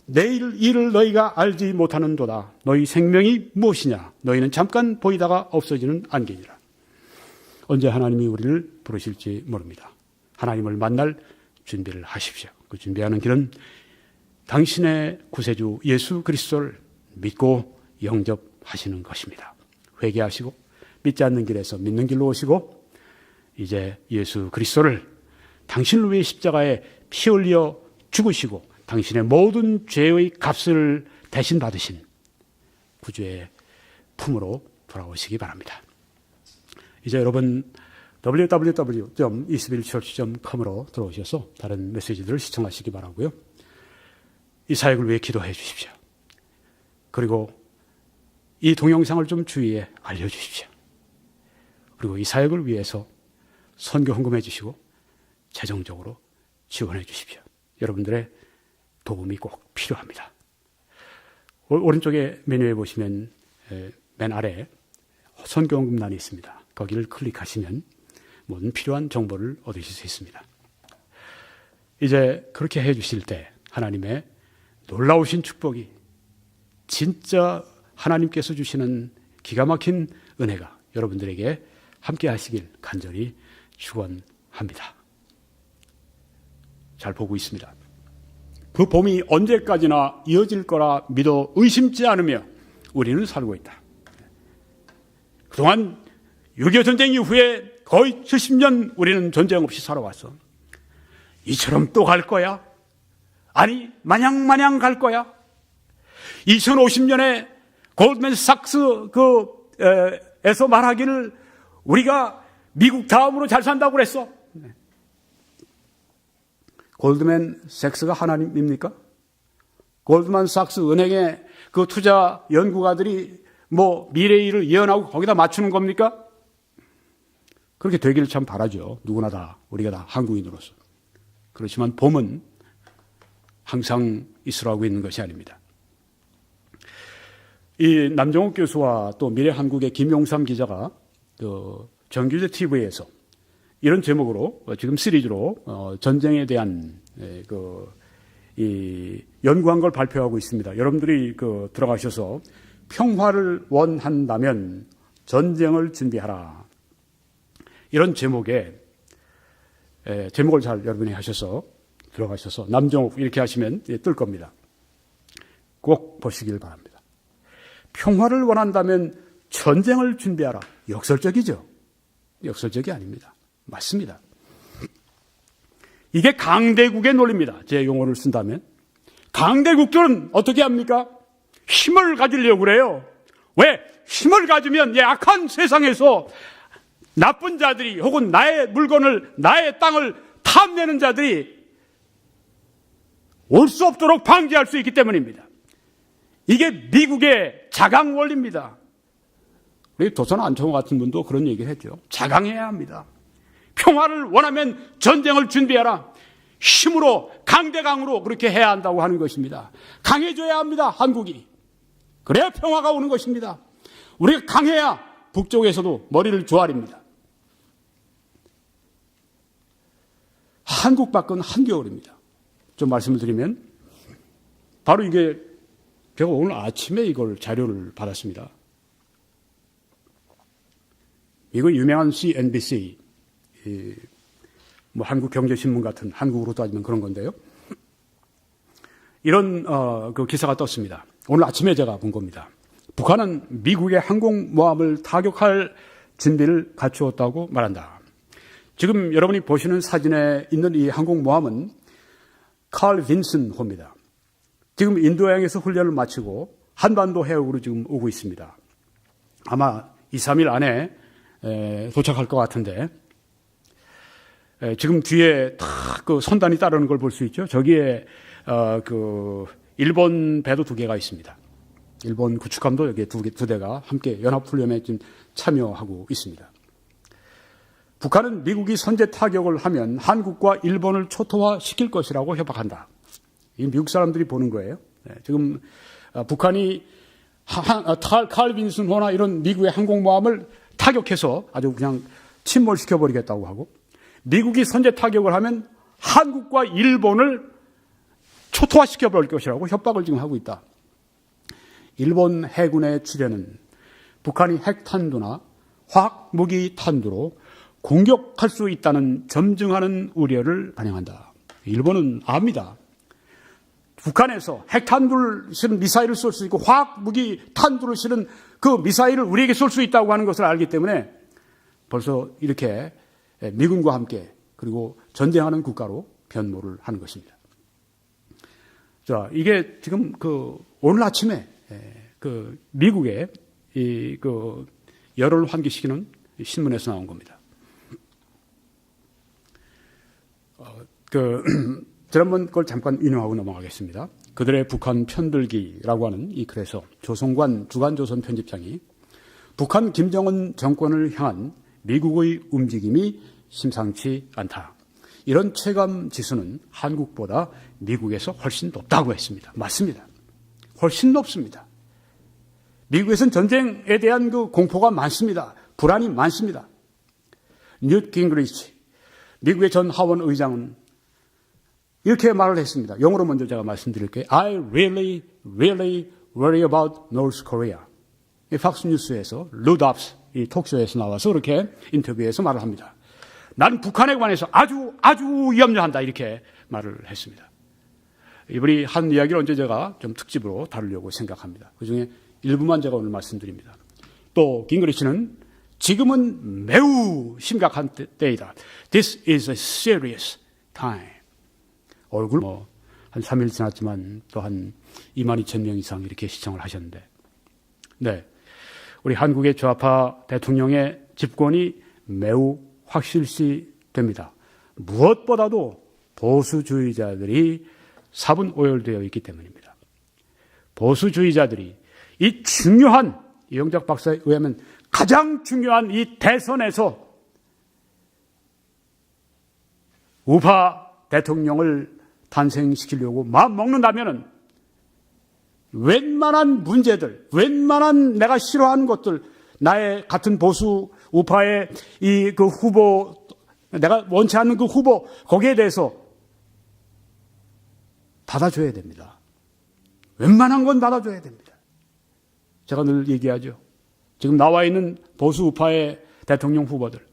내일 일을 너희가 알지 못하는도다. 너희 생명이 무엇이냐? 너희는 잠깐 보이다가 없어지는 안개니라. 언제 하나님이 우리를 부르실지 모릅니다. 하나님을 만날 준비를 하십시오. 그 준비하는 길은 당신의 구세주 예수 그리스도를 믿고 영접하시는 것입니다. 회개하시고 믿지 않는 길에서 믿는 길로 오시고 이제 예수 그리스도를 당신을 위해 십자가에 피 흘려 죽으시고 당신의 모든 죄의 값을 대신 받으신 구주의 품으로 돌아오시기 바랍니다. 이제 여러분 www.21church.com으로 들어오셔서 다른 메시지들을 시청하시기 바라고요. 이 사역을 위해 기도해 주십시오. 그리고 이 동영상을 좀 주위에 알려주십시오. 그리고 이 사역을 위해서 선교 헌금해 주시고 재정적으로 지원해 주십시오. 여러분들의 도움이 꼭 필요합니다. 오른쪽에 메뉴에 보시면 맨 아래 선교 헌금란이 있습니다. 거기를 클릭하시면 모든 필요한 정보를 얻으실 수 있습니다. 이제 그렇게 해주실 때 하나님의 놀라우신 축복이, 진짜 하나님께서 주시는 기가 막힌 은혜가 여러분들에게 함께 하시길 간절히 축원합니다. 잘 보고 있습니다. 그 봄이 언제까지나 이어질 거라 믿어 의심치 않으며 우리는 살고 있다. 그동안 6.25 전쟁 이후에 거의 70년 우리는 전쟁 없이 살아왔어. 이처럼 또 갈 거야? 아니, 마냥 갈 거야? 2050년에 골드맨삭스 에서 말하기를 우리가 미국 다음으로 잘 산다고 그랬어. 골드맨삭스가 하나님입니까? 골드만삭스 은행의 그 투자 연구가들이 뭐 미래의 일을 예언하고 거기다 맞추는 겁니까? 그렇게 되기를 참 바라죠. 누구나 다, 우리가 다 한국인으로서. 그렇지만 봄은 항상 있으라고 있는 것이 아닙니다. 이 남정욱 교수와 또 미래한국의 김용삼 기자가 그 정규제 TV에서 이런 제목으로 지금 시리즈로 전쟁에 대한 이 연구한 걸 발표하고 있습니다. 여러분들이 들어가셔서 평화를 원한다면 전쟁을 준비하라. 이런 제목의 제목을 잘 여러분이 하셔서 들어가셔서 남정욱 이렇게 하시면 뜰 겁니다. 꼭 보시길 바랍니다. 평화를 원한다면 전쟁을 준비하라. 역설적이죠? 역설적이 아닙니다. 맞습니다. 이게 강대국의 논리입니다. 제 용어를 쓴다면. 강대국들은 어떻게 합니까? 힘을 가지려고 그래요. 왜? 힘을 가지면 이 악한 세상에서 나쁜 자들이 혹은 나의 물건을, 나의 땅을 탐내는 자들이 올 수 없도록 방지할 수 있기 때문입니다. 이게 미국의 자강 원리입니다. 우리 도선 안청호 같은 분도 그런 얘기를 했죠. 자강해야 합니다. 평화를 원하면 전쟁을 준비해라. 힘으로, 강대강으로 그렇게 해야 한다고 하는 것입니다. 강해져야 합니다, 한국이. 그래야 평화가 오는 것입니다. 우리가 강해야 북쪽에서도 머리를 조아립니다. 한국 밖은 한겨울입니다. 좀 말씀을 드리면 바로 이게 제가 오늘 아침에 이걸 자료를 받았습니다. 이거 유명한 CNBC, 뭐 한국경제신문 같은, 한국으로 따지면 그런 건데요. 이런 그 기사가 떴습니다. 오늘 아침에 제가 본 겁니다. 북한은 미국의 항공모함을 타격할 준비를 갖추었다고 말한다. 지금 여러분이 보시는 사진에 있는 이 항공모함은 칼 빈슨 호입니다. 지금 인도양에서 훈련을 마치고 한반도 해역으로 지금 오고 있습니다. 아마 2, 3일 안에 도착할 것 같은데, 지금 뒤에 딱 그 선단이 따르는 걸 볼 수 있죠. 저기에 일본 배도 2개가 있습니다. 일본 구축함도 여기 두 대가 함께 연합훈련에 지금 참여하고 있습니다. 북한은 미국이 선제 타격을 하면 한국과 일본을 초토화시킬 것이라고 협박한다. 이 미국 사람들이 보는 거예요. 지금 북한이 칼 빈슨호나 이런 미국의 항공모함을 타격해서 아주 그냥 침몰시켜버리겠다고 하고, 미국이 선제 타격을 하면 한국과 일본을 초토화시켜버릴 것이라고 협박을 지금 하고 있다. 일본 해군의 출현은 북한이 핵탄두나 화학무기 탄두로 공격할 수 있다는 점증하는 우려를 반영한다. 일본은 압니다. 북한에서 핵탄두를 실은 미사일을 쏠 수 있고 화학무기 탄두를 실은 그 미사일을 우리에게 쏠 수 있다고 하는 것을 알기 때문에 벌써 이렇게 미군과 함께 그리고 전쟁하는 국가로 변모를 하는 것입니다. 자, 이게 지금 오늘 아침에 미국의 열을 환기시키는 신문에서 나온 겁니다. 지난번 걸 잠깐 인용하고 넘어가겠습니다. 그들의 북한 편들기라고 하는 이 글에서 조성관 주간조선 편집장이 북한 김정은 정권을 향한 미국의 움직임이 심상치 않다. 이런 체감 지수는 한국보다 미국에서 훨씬 높다고 했습니다. 맞습니다. 훨씬 높습니다. 미국에서는 전쟁에 대한 그 공포가 많습니다. 불안이 많습니다. 뉴트 깅그리치, 미국의 전 하원 의장은 이렇게 말을 했습니다. 영어로 먼저 제가 말씀드릴게요. I really worry about North Korea. 이 팍스뉴스에서 루답스 이 톡쇼에서 나와서 그렇게 인터뷰에서 말을 합니다. 나는 북한에 관해서 아주 염려한다 이렇게 말을 했습니다. 이분이 한 이야기를 언제 제가 좀 특집으로 다루려고 생각합니다. 그중에 일부만 제가 오늘 말씀드립니다. 또 깅그리치는 지금은 매우 심각한 때이다. This is a serious time. 얼굴 한 3일 지났지만 또 한 22,000명 이상 이렇게 시청을 하셨는데, 네, 우리 한국의 좌파 대통령의 집권이 매우 확실시됩니다. 무엇보다도 보수주의자들이 사분오열되어 있기 때문입니다. 보수주의자들이 이 중요한, 이영작 박사에 의하면 가장 중요한 이 대선에서 우파 대통령을 탄생시키려고 마음먹는다면은 웬만한 문제들, 웬만한 내가 싫어하는 것들, 나의 같은 보수 우파의 이 그 후보, 내가 원치 않는 그 후보, 거기에 대해서 받아줘야 됩니다. 웬만한 건 받아줘야 됩니다. 제가 늘 얘기하죠. 지금 나와 있는 보수 우파의 대통령 후보들,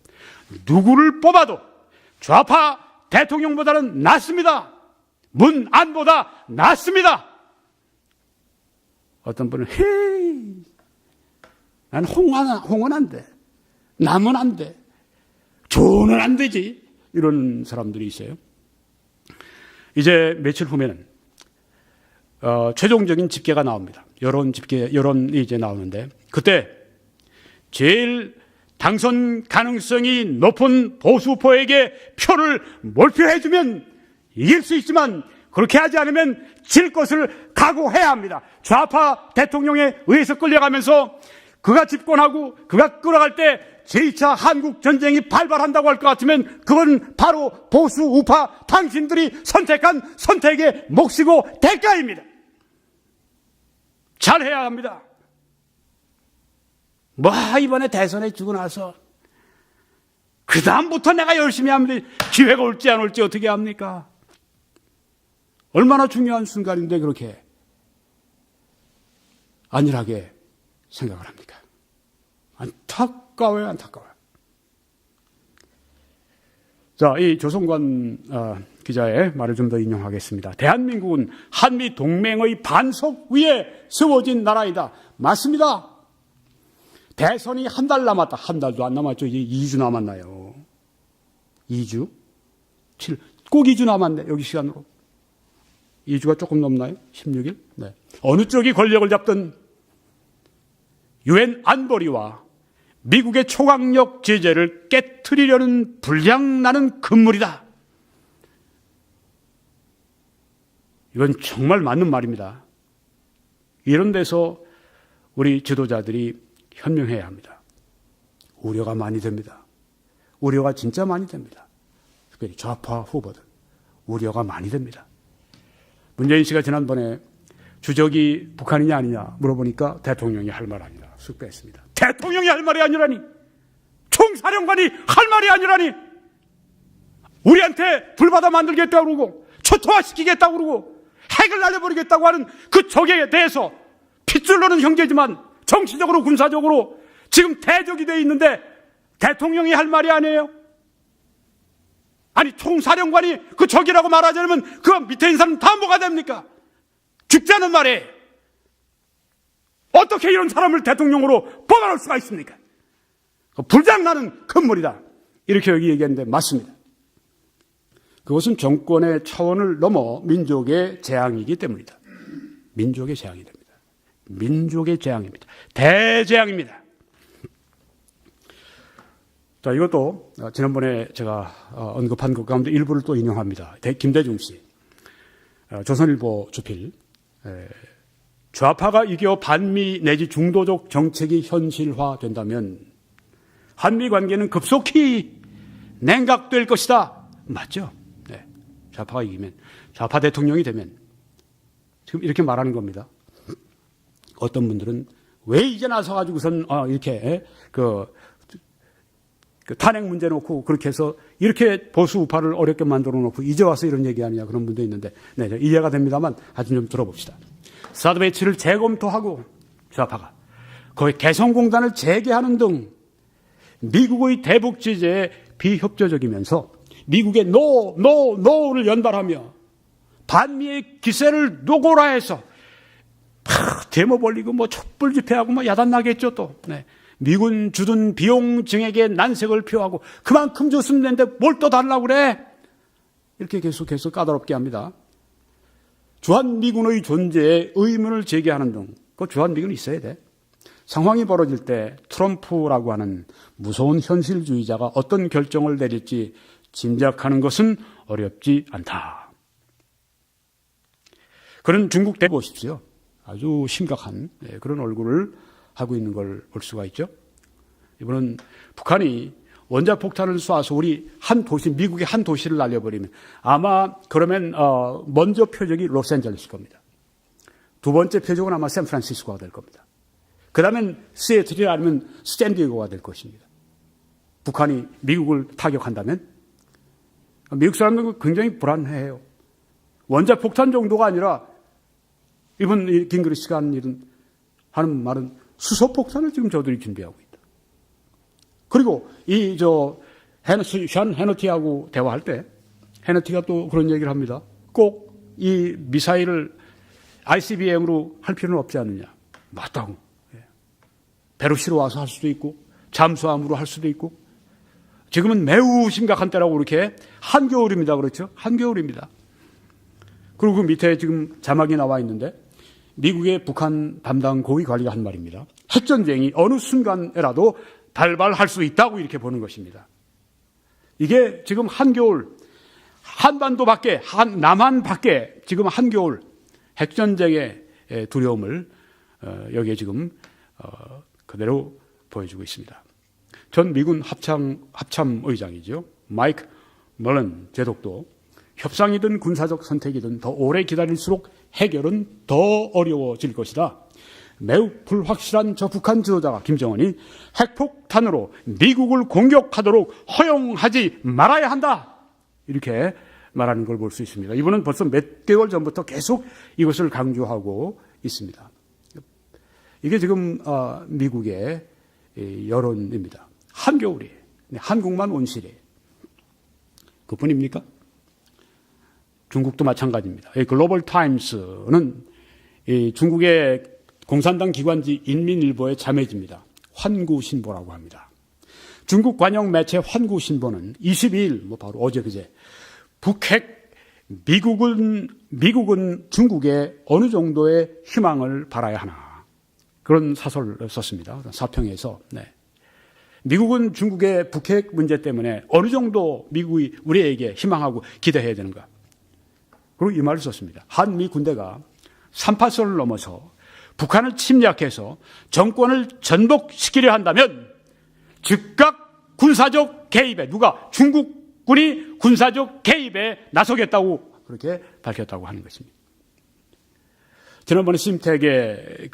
누구를 뽑아도 좌파 대통령보다는 낫습니다. 문안보다 낫습니다. 어떤 분은 헤이, 난 홍은 안 돼, 남은 안 돼, 조는 안 되지, 이런 사람들이 있어요. 이제 며칠 후면은 최종적인 집계가 나옵니다. 여론이 이제 나오는데, 그때 제일 당선 가능성이 높은 보수 후보에게 표를 몰표해주면 이길 수 있지만 그렇게 하지 않으면 질 것을 각오해야 합니다. 좌파 대통령에 의해서 끌려가면서 그가 집권하고 그가 끌어갈 때 제2차 한국 전쟁이 발발한다고 할 것 같으면 그건 바로 보수 우파 당신들이 선택한 선택의 몫이고 대가입니다. 잘해야 합니다. 이번에 대선에 지고 나서 그 다음부터 내가 열심히 하면 기회가 올지 안 올지 어떻게 합니까? 얼마나 중요한 순간인데 그렇게 안일하게 생각을 합니까? 안타까워요. 자, 이 조성관 기자의 말을 좀 더 인용하겠습니다. 대한민국은 한미 동맹의 반석 위에 세워진 나라이다. 맞습니다. 대선이 한 달 남았다. 한 달도 안 남았죠. 이제 2주 남았나요? 2주? 꼭 2주 남았네. 여기 시간으로. 2주가 조금 넘나요? 16일? 네. 어느 쪽이 권력을 잡든 유엔 안보리와 미국의 초강력 제재를 깨트리려는 불량나는 금물이다. 이건 정말 맞는 말입니다. 이런 데서 우리 지도자들이 현명해야 합니다. 우려가 많이 됩니다. 우려가 진짜 많이 됩니다. 특별히 좌파 후보들 우려가 많이 됩니다. 문재인 씨가 지난번에 주적이 북한이냐 아니냐 물어보니까 대통령이 할 말 아니라 쑥 뺐습니다. 대통령이 할 말이 아니라니, 총사령관이 할 말이 아니라니, 우리한테 불바다 만들겠다고 그러고 초토화시키겠다고 그러고 핵을 날려버리겠다고 하는 그 적에 대해서 핏줄로는 형제지만 정치적으로 군사적으로 지금 대적이 되어 있는데 대통령이 할 말이 아니에요? 아니, 총사령관이 그 적이라고 말하지 않으면 그 밑에 있는 사람은 다 뭐가 됩니까? 죽자는 말에 어떻게 이런 사람을 대통령으로 뽑아놓을 수가 있습니까? 불장나는 큰물이다. 이렇게 여기 얘기했는데 맞습니다. 그것은 정권의 차원을 넘어 민족의 재앙이기 때문이다. 민족의 재앙이 됩니다. 민족의 재앙입니다. 대재앙입니다. 자, 이것도 지난번에 제가 언급한 것 가운데 일부를 또 인용합니다. 김대중 씨, 조선일보 주필, 좌파가 이겨 반미 내지 중도적 정책이 현실화된다면 한미 관계는 급속히 냉각될 것이다. 맞죠? 네. 좌파가 이기면, 좌파 대통령이 되면 지금 이렇게 말하는 겁니다. 어떤 분들은 왜 이제 나서가지고선 이렇게 그 탄핵 문제 놓고 그렇게 해서 이렇게 보수 우파를 어렵게 만들어 놓고 이제 와서 이런 얘기하느냐 그런 분도 있는데 네, 이해가 됩니다만 아주 좀 들어봅시다. 사드 배치를 재검토하고 좌파가 거의 개성공단을 재개하는 등 미국의 대북 제재에 비협조적이면서 미국의 노를 연발하며 반미의 기세를 노고라해서 데모 벌리고 뭐 촛불 집회하고 뭐 야단 나겠죠 또. 네. 미군 주둔 비용 증액에 난색을 표하고 그만큼 줬으면 되는데 뭘 또 달라고 그래? 이렇게 계속해서 까다롭게 합니다. 주한미군의 존재에 의문을 제기하는 등 그 주한미군이 있어야 돼. 상황이 벌어질 때 트럼프라고 하는 무서운 현실주의자가 어떤 결정을 내릴지 짐작하는 것은 어렵지 않다. 그런 중국 대 보십시오. 아주 심각한 그런 얼굴을 하고 있는 걸 볼 수가 있죠. 이번은 북한이 원자폭탄을 쏴서 우리 한 도시, 미국의 한 도시를 날려버리면 아마 그러면 먼저 표적이 로스앤젤레스일 겁니다. 두 번째 표적은 아마 샌프란시스코가 될 겁니다. 그 다음엔 시애틀이 아니면 샌디에고가 될 것입니다. 북한이 미국을 타격한다면 미국 사람들은 굉장히 불안해해요. 원자폭탄 정도가 아니라 이번 깅그리치가 하는 말은 수소폭탄을 지금 저들이 준비하고 있다. 그리고 션 해너티하고 대화할 때 해너티가 또 그런 얘기를 합니다. 꼭 이 미사일을 ICBM으로 할 필요는 없지 않느냐. 맞다고. 배로 실어 와서 할 수도 있고 잠수함으로 할 수도 있고 지금은 매우 심각한 때라고 그렇게 한겨울입니다. 그렇죠? 한겨울입니다. 그리고 그 밑에 지금 자막이 나와 있는데 미국의 북한 담당 고위 관리가 한 말입니다. 핵전쟁이 어느 순간에라도 발발할 수 있다고 이렇게 보는 것입니다. 이게 지금 한겨울, 한반도 밖에, 남한 밖에 지금 한겨울 핵전쟁의 두려움을 여기에 지금 그대로 보여주고 있습니다. 전 미군 합참의장이죠. 마이크 멀런 제독도 협상이든 군사적 선택이든 더 오래 기다릴수록 해결은 더 어려워질 것이다. 매우 불확실한 저 북한 지도자가 김정은이 핵폭탄으로 미국을 공격하도록 허용하지 말아야 한다. 이렇게 말하는 걸 볼 수 있습니다. 이분은 벌써 몇 개월 전부터 계속 이것을 강조하고 있습니다. 이게 지금 미국의 여론입니다. 한겨울이 한국만 온실이 그뿐입니까? 중국도 마찬가지입니다. 글로벌 타임스는 중국의 공산당 기관지 인민일보의 자매지입니다. 환구신보라고 합니다. 중국 관영 매체 환구신보는 22일, 바로 어제 그제 북핵 미국은 중국에 어느 정도의 희망을 바라야 하나 그런 사설을 썼습니다. 사평에서 미국은 중국의 북핵 문제 때문에 어느 정도 미국이 우리에게 희망하고 기대해야 되는가. 그리고 이 말을 썼습니다. 한미 군대가 38선을 넘어서 북한을 침략해서 정권을 전복시키려 한다면 즉각 군사적 개입에 중국군이 군사적 개입에 나서겠다고 그렇게 밝혔다고 하는 것입니다. 지난번에 심택의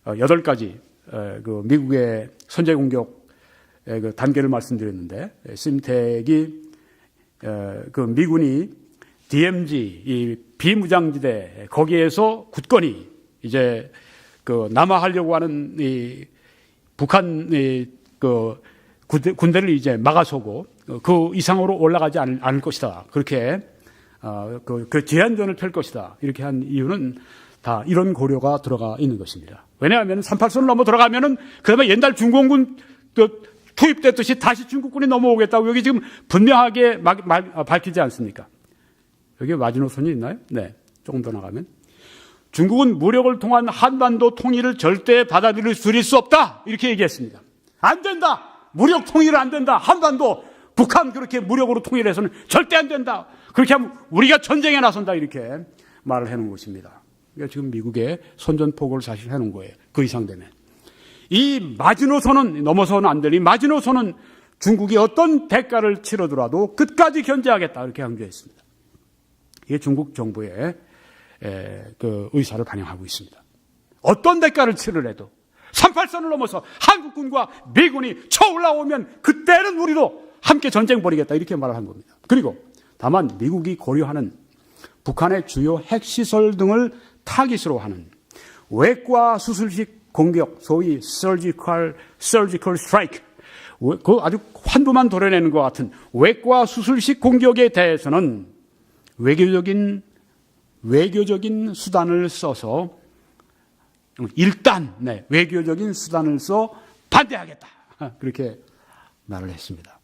8가지 미국의 선제 공격 단계를 말씀드렸는데 심택이 미군이 DMZ 이 비무장지대 거기에서 굳건히 이제 남하하려고 하는 이 북한 군대를 이제 막아서고 그 이상으로 올라가지 않을 것이다. 그렇게 그 제한전을 펼 것이다. 이렇게 한 이유는 다 이런 고려가 들어가 있는 것입니다. 왜냐하면 38선을 넘어 들어가면은 그다음에 옛날 중공군 투입됐듯이 다시 중국군이 넘어오겠다고 여기 지금 분명하게 밝히지 않습니까? 여기 마지노선이 있나요? 네. 조금 더 나가면. 중국은 무력을 통한 한반도 통일을 절대 받아들일 수 없다. 이렇게 얘기했습니다. 안 된다. 무력 통일은 안 된다. 한반도, 북한 그렇게 무력으로 통일해서는 절대 안 된다. 그렇게 하면 우리가 전쟁에 나선다. 이렇게 말을 해놓은 것입니다. 그러니까 지금 미국의 선전포고를 사실 해놓은 거예요. 그 이상 되면. 이 마지노선은 넘어서는 안 되니 마지노선은 중국이 어떤 대가를 치르더라도 끝까지 견제하겠다. 이렇게 강조했습니다. 이게 중국 정부의 그 의사를 반영하고 있습니다. 어떤 대가를 치르래도 38선을 넘어서 한국군과 미군이 쳐 올라오면 그때는 우리도 함께 전쟁 벌이겠다 이렇게 말을 한 겁니다. 그리고 다만 미국이 고려하는 북한의 주요 핵시설 등을 타깃으로 하는 외과 수술식 공격, 소위 surgical strike, 그 아주 환부만 도려내는 것 같은 외과 수술식 공격에 대해서는 외교적인 수단을 써서 일단 외교적인 수단을 써 반대하겠다 그렇게 말을 했습니다.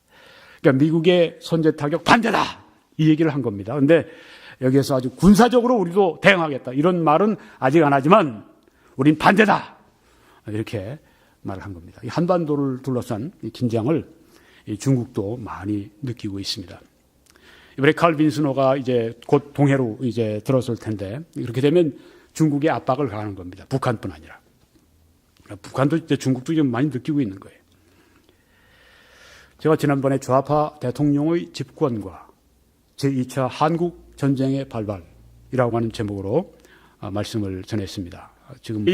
그러니까 미국의 선제 타격 반대다 이 얘기를 한 겁니다. 그런데 여기에서 아주 군사적으로 우리도 대응하겠다 이런 말은 아직 안 하지만 우린 반대다 이렇게 말을 한 겁니다. 이 한반도를 둘러싼 이 긴장을 중국도 많이 느끼고 있습니다. 이번에 칼 빈스노가 이제 곧 동해로 이제 들어설 텐데 이렇게 되면 중국에 압박을 가하는 겁니다. 북한뿐 아니라 북한도 이제 중국도 좀 많이 느끼고 있는 거예요. 제가 지난번에 좌파 대통령의 집권과 제2차 한국 전쟁의 발발이라고 하는 제목으로 말씀을 전했습니다. 지금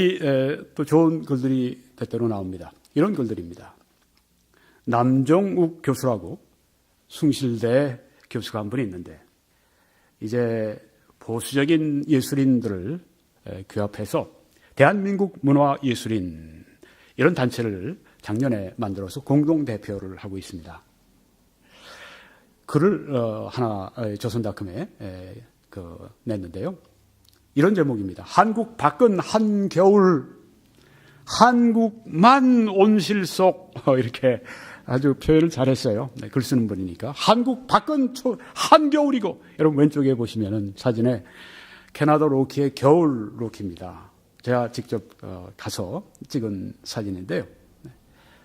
또 좋은 글들이 때때로 나옵니다. 이런 글들입니다. 남정욱 교수라고 숭실대 교수가 한 분이 있는데 이제 보수적인 예술인들을 규합해서 대한민국 문화예술인 이런 단체를 작년에 만들어서 공동대표를 하고 있습니다. 글을 하나 조선닷컴에 냈는데요. 이런 제목입니다. 한국 밖은 한겨울, 한국만 온실 속 이렇게 아주 표현을 잘했어요. 네, 글 쓰는 분이니까. 한국 밖은 한겨울이고 여러분 왼쪽에 보시면은 사진에 캐나다 로키의 겨울 로키입니다. 제가 직접 가서 찍은 사진인데요.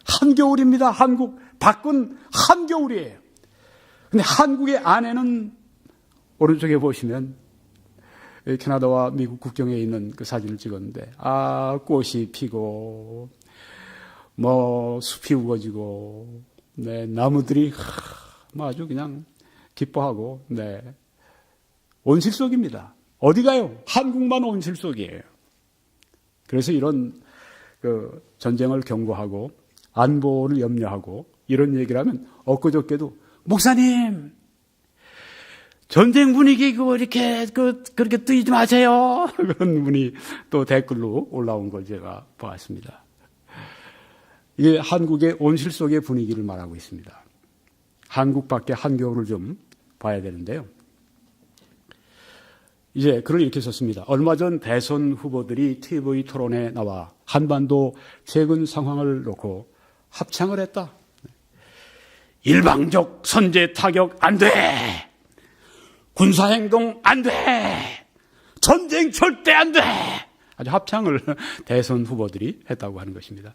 한겨울입니다. 한국 밖은 한겨울이에요. 근데 한국의 안에는 오른쪽에 보시면 캐나다와 미국 국경에 있는 그 사진을 찍었는데 꽃이 피고 숲이 우거지고 나무들이 아주 그냥 기뻐하고 온실 속입니다. 어디 가요? 한국만 온실 속이에요. 그래서 이런 전쟁을 경고하고 안보를 염려하고 이런 얘기를 하면 엊그저께도 목사님 전쟁 분위기 이렇게 그렇게 뜨이지 마세요. 그런 분이 또 댓글로 올라온 걸 제가 보았습니다. 이게 한국의 온실 속의 분위기를 말하고 있습니다. 한국 밖의 한겨울을 좀 봐야 되는데요. 이제 글을 이렇게 썼습니다. 얼마 전 대선 후보들이 TV 토론에 나와 한반도 최근 상황을 놓고 합창을 했다. 일방적 선제 타격 안 돼. 군사행동 안 돼. 전쟁 절대 안 돼. 아주 합창을 대선 후보들이 했다고 하는 것입니다.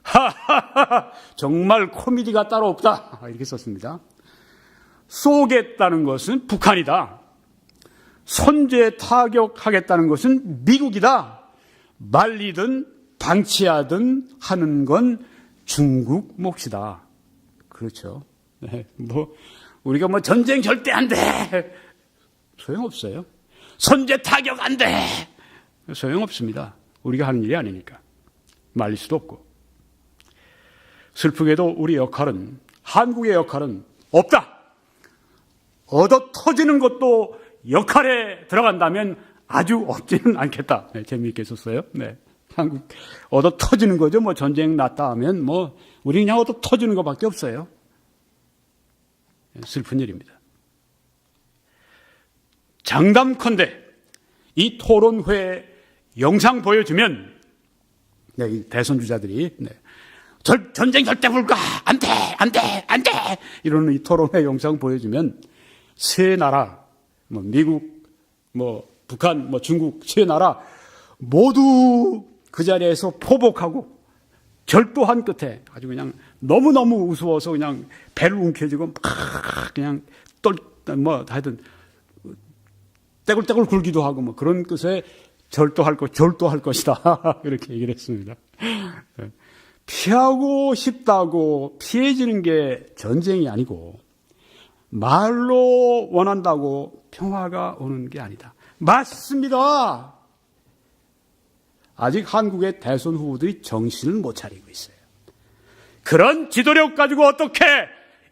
하하하, 정말 코미디가 따로 없다. 이렇게 썼습니다. 쏘겠다는 것은 북한이다. 선제 타격하겠다는 것은 미국이다. 말리든 방치하든 하는 건 중국 몫이다. 그렇죠. 우리가 전쟁 절대 안 돼. 소용없어요. 선제 타격 안 돼. 소용없습니다. 우리가 하는 일이 아니니까. 말릴 수도 없고. 슬프게도 우리 역할은, 한국의 역할은 없다. 얻어 터지는 것도 역할에 들어간다면 아주 없지는 않겠다. 재미있게 썼어요. 한국 얻어 터지는 거죠. 전쟁 났다 하면 우리 그냥 얻어 터지는 것밖에 없어요. 슬픈 일입니다. 장담컨대 이 토론회 영상 보여주면 이 대선 주자들이 전쟁 절대 불가 안 돼 이러는 이 토론회 영상 보여주면 세 나라 미국 북한 중국 세 나라 모두 그 자리에서 포복하고 절도한 끝에 아주 그냥 너무너무 우스워서 그냥 배를 움켜쥐고 막 그냥 하여튼 떼굴떼굴 굴기도 하고 그런 끝에 절도할 것이다. 이렇게 얘기를 했습니다. 피하고 싶다고 피해지는 게 전쟁이 아니고 말로 원한다고 평화가 오는 게 아니다. 맞습니다. 아직 한국의 대선 후보들이 정신을 못 차리고 있어요. 그런 지도력 가지고 어떻게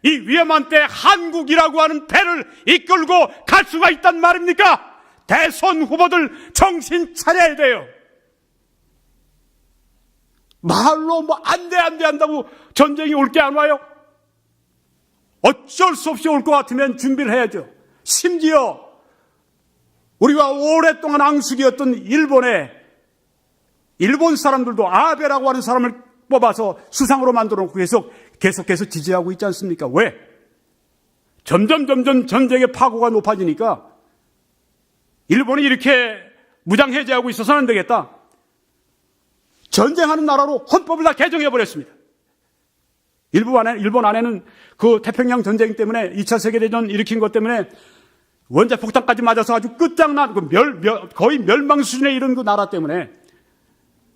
이 위험한 때 한국이라고 하는 배를 이끌고 갈 수가 있단 말입니까? 대선 후보들 정신 차려야 돼요. 말로 안 돼 한다고 전쟁이 올 게 안 와요? 어쩔 수 없이 올 것 같으면 준비를 해야죠. 심지어 우리가 오랫동안 앙숙이었던 일본 사람들도 아베라고 하는 사람을 뽑아서 수상으로 만들어 놓고 계속해서 지지하고 있지 않습니까? 왜? 점점 전쟁의 파고가 높아지니까 일본이 이렇게 무장 해제하고 있어서는 안 되겠다. 전쟁하는 나라로 헌법을 다 개정해버렸습니다. 일본 안에는 그 태평양 전쟁 때문에 2차 세계대전 일으킨 것 때문에 원자폭탄까지 맞아서 아주 끝장난 거의 멸망 수준에 이른 그 나라 때문에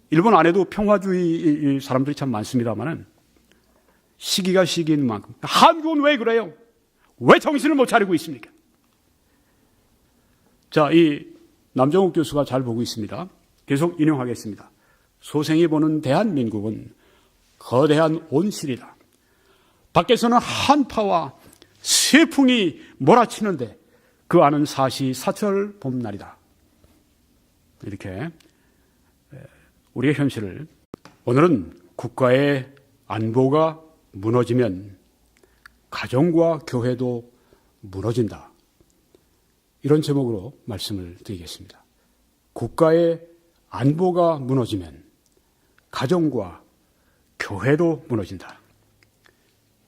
일본 안에도 평화주의 사람들이 참 많습니다만은 시기가 시기인 만큼 한국은 왜 그래요? 왜 정신을 못 차리고 있습니까? 자, 이 남정욱 교수가 잘 보고 있습니다. 계속 인용하겠습니다. 소생이 보는 대한민국은 거대한 온실이다. 밖에서는 한파와 세풍이 몰아치는데 그 안은 사시사철 봄날이다. 이렇게 우리의 현실을, 오늘은 국가의 안보가 무너지면 가정과 교회도 무너진다. 이런 제목으로 말씀을 드리겠습니다. 국가의 안보가 무너지면 가정과 교회도 무너진다.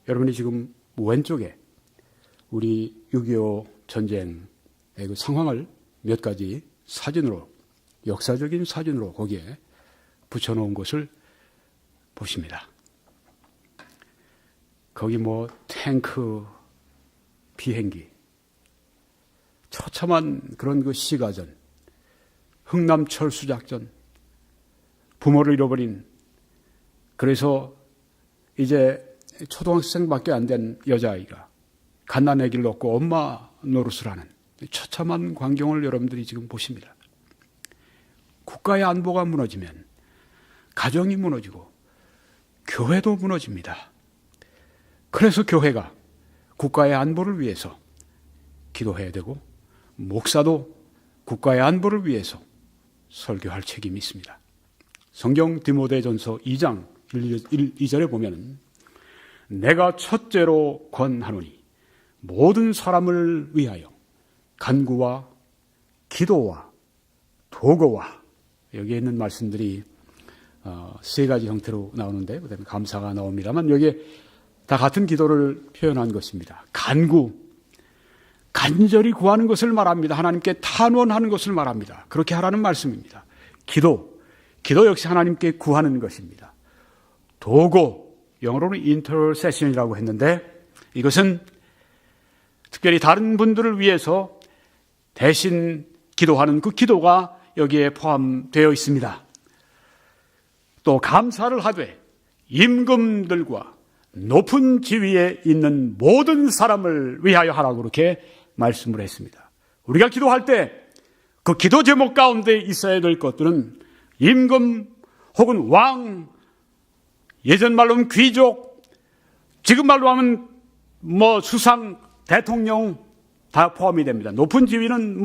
여러분이 지금 왼쪽에 우리 6.25 전쟁의 그 상황을 몇 가지 사진으로, 역사적인 사진으로 거기에 붙여놓은 것을 보십니다. 거기 탱크, 비행기, 처참한 그런 그 시가전, 흥남 철수작전, 부모를 잃어버린, 그래서 이제 초등학생밖에 안 된 여자아이가 갓난아기를 낳고 엄마 노릇을 하는 처참한 광경을 여러분들이 지금 보십니다. 국가의 안보가 무너지면 가정이 무너지고 교회도 무너집니다. 그래서 교회가 국가의 안보를 위해서 기도해야 되고 목사도 국가의 안보를 위해서 설교할 책임이 있습니다. 성경 디모데전서 2장 2절에 보면 내가 첫째로 권하노니 모든 사람을 위하여 간구와 기도와 도고와, 여기에 있는 말씀들이 세 가지 형태로 나오는데 그다음에 감사가 나옵니다만 여기에 다 같은 기도를 표현한 것입니다. 간구, 간절히 구하는 것을 말합니다. 하나님께 탄원하는 것을 말합니다. 그렇게 하라는 말씀입니다. 기도 역시 하나님께 구하는 것입니다. 도고, 영어로는 intercession이라고 했는데 이것은 특별히 다른 분들을 위해서 대신 기도하는 그 기도가 여기에 포함되어 있습니다. 또 감사를 하되 임금들과 높은 지위에 있는 모든 사람을 위하여 하라고 그렇게 말씀을 했습니다. 우리가 기도할 때 그 기도 제목 가운데 있어야 될 것들은 임금 혹은 왕, 예전 말로 하면 귀족, 지금 말로 하면 수상, 대통령 다 포함이 됩니다. 높은 지위는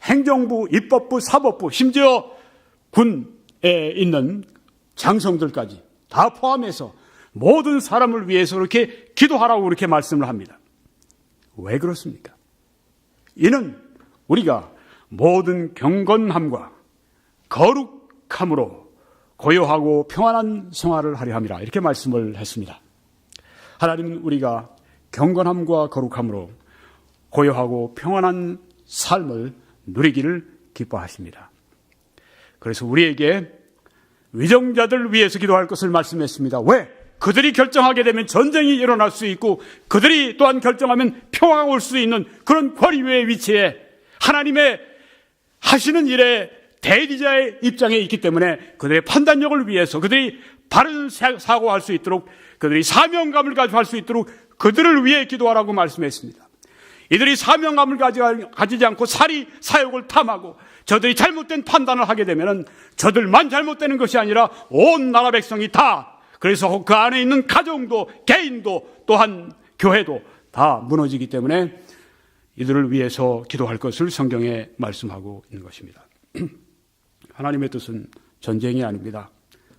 행정부, 입법부, 사법부, 심지어 군에 있는 장성들까지 다 포함해서 모든 사람을 위해서 그렇게 기도하라고 그렇게 말씀을 합니다. 왜 그렇습니까? 이는 우리가 모든 경건함과 거룩함으로 고요하고 평안한 생활을 하려 함이라 이렇게 말씀을 했습니다. 하나님은 우리가 경건함과 거룩함으로 고요하고 평안한 삶을 누리기를 기뻐하십니다. 그래서 우리에게 위정자들 위해서 기도할 것을 말씀했습니다. 왜? 그들이 결정하게 되면 전쟁이 일어날 수 있고 그들이 또한 결정하면 평화가 올 수 있는 그런 권위의 위치에 하나님의 하시는 일에 대리자의 입장에 있기 때문에 그들의 판단력을 위해서 그들이 바른 사고할 수 있도록 그들이 사명감을 가지고 할 수 있도록 그들을 위해 기도하라고 말씀했습니다. 이들이 사명감을 가지지 않고 사욕을 탐하고 저들이 잘못된 판단을 하게 되면 저들만 잘못되는 것이 아니라 온 나라 백성이 다, 그래서 그 안에 있는 가정도 개인도 또한 교회도 다 무너지기 때문에 이들을 위해서 기도할 것을 성경에 말씀하고 있는 것입니다. 하나님의 뜻은 전쟁이 아닙니다.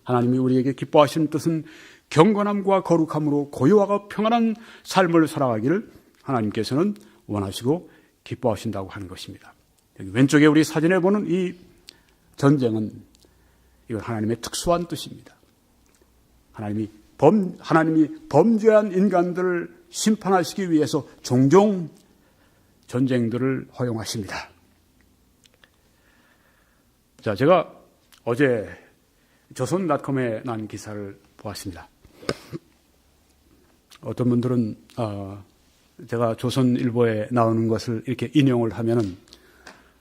하나님이 우리에게 기뻐하시는 뜻은 경건함과 거룩함으로 고요하고 평안한 삶을 살아가기를 하나님께서는 원하시고 기뻐하신다고 하는 것입니다. 여기 왼쪽에 우리 사진에 보는 이 전쟁은 이건 하나님의 특수한 뜻입니다. 하나님이 범죄한 인간들을 심판하시기 위해서 종종 전쟁들을 허용하십니다. 자, 제가 어제 조선닷컴에 난 기사를 보았습니다. 어떤 분들은 제가 조선일보에 나오는 것을 이렇게 인용을 하면은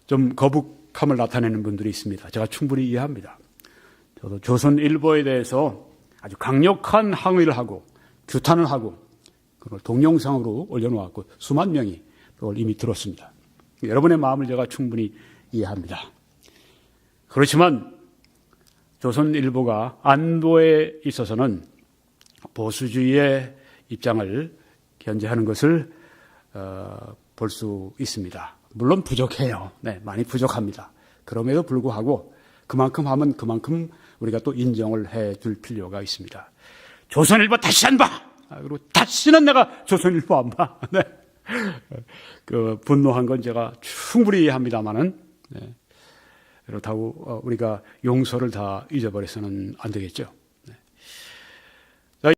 좀 거북함을 나타내는 분들이 있습니다. 제가 충분히 이해합니다. 저도 조선일보에 대해서 아주 강력한 항의를 하고 규탄을 하고 그걸 동영상으로 올려놓았고 수만 명이 그걸 이미 들었습니다. 여러분의 마음을 제가 충분히 이해합니다. 그렇지만 조선일보가 안보에 있어서는 보수주의의 입장을 견제하는 것을 볼 수 있습니다. 물론 부족해요. 네, 많이 부족합니다. 그럼에도 불구하고 그만큼 하면 그만큼 우리가 또 인정을 해줄 필요가 있습니다. 조선일보 다시 안 봐! 그리고 다시는 내가 조선일보 안 봐. 네. 그 분노한 건 제가 충분히 이해합니다만은, 네. 그렇다고 우리가 용서를 다 잊어버려서는 안 되겠죠.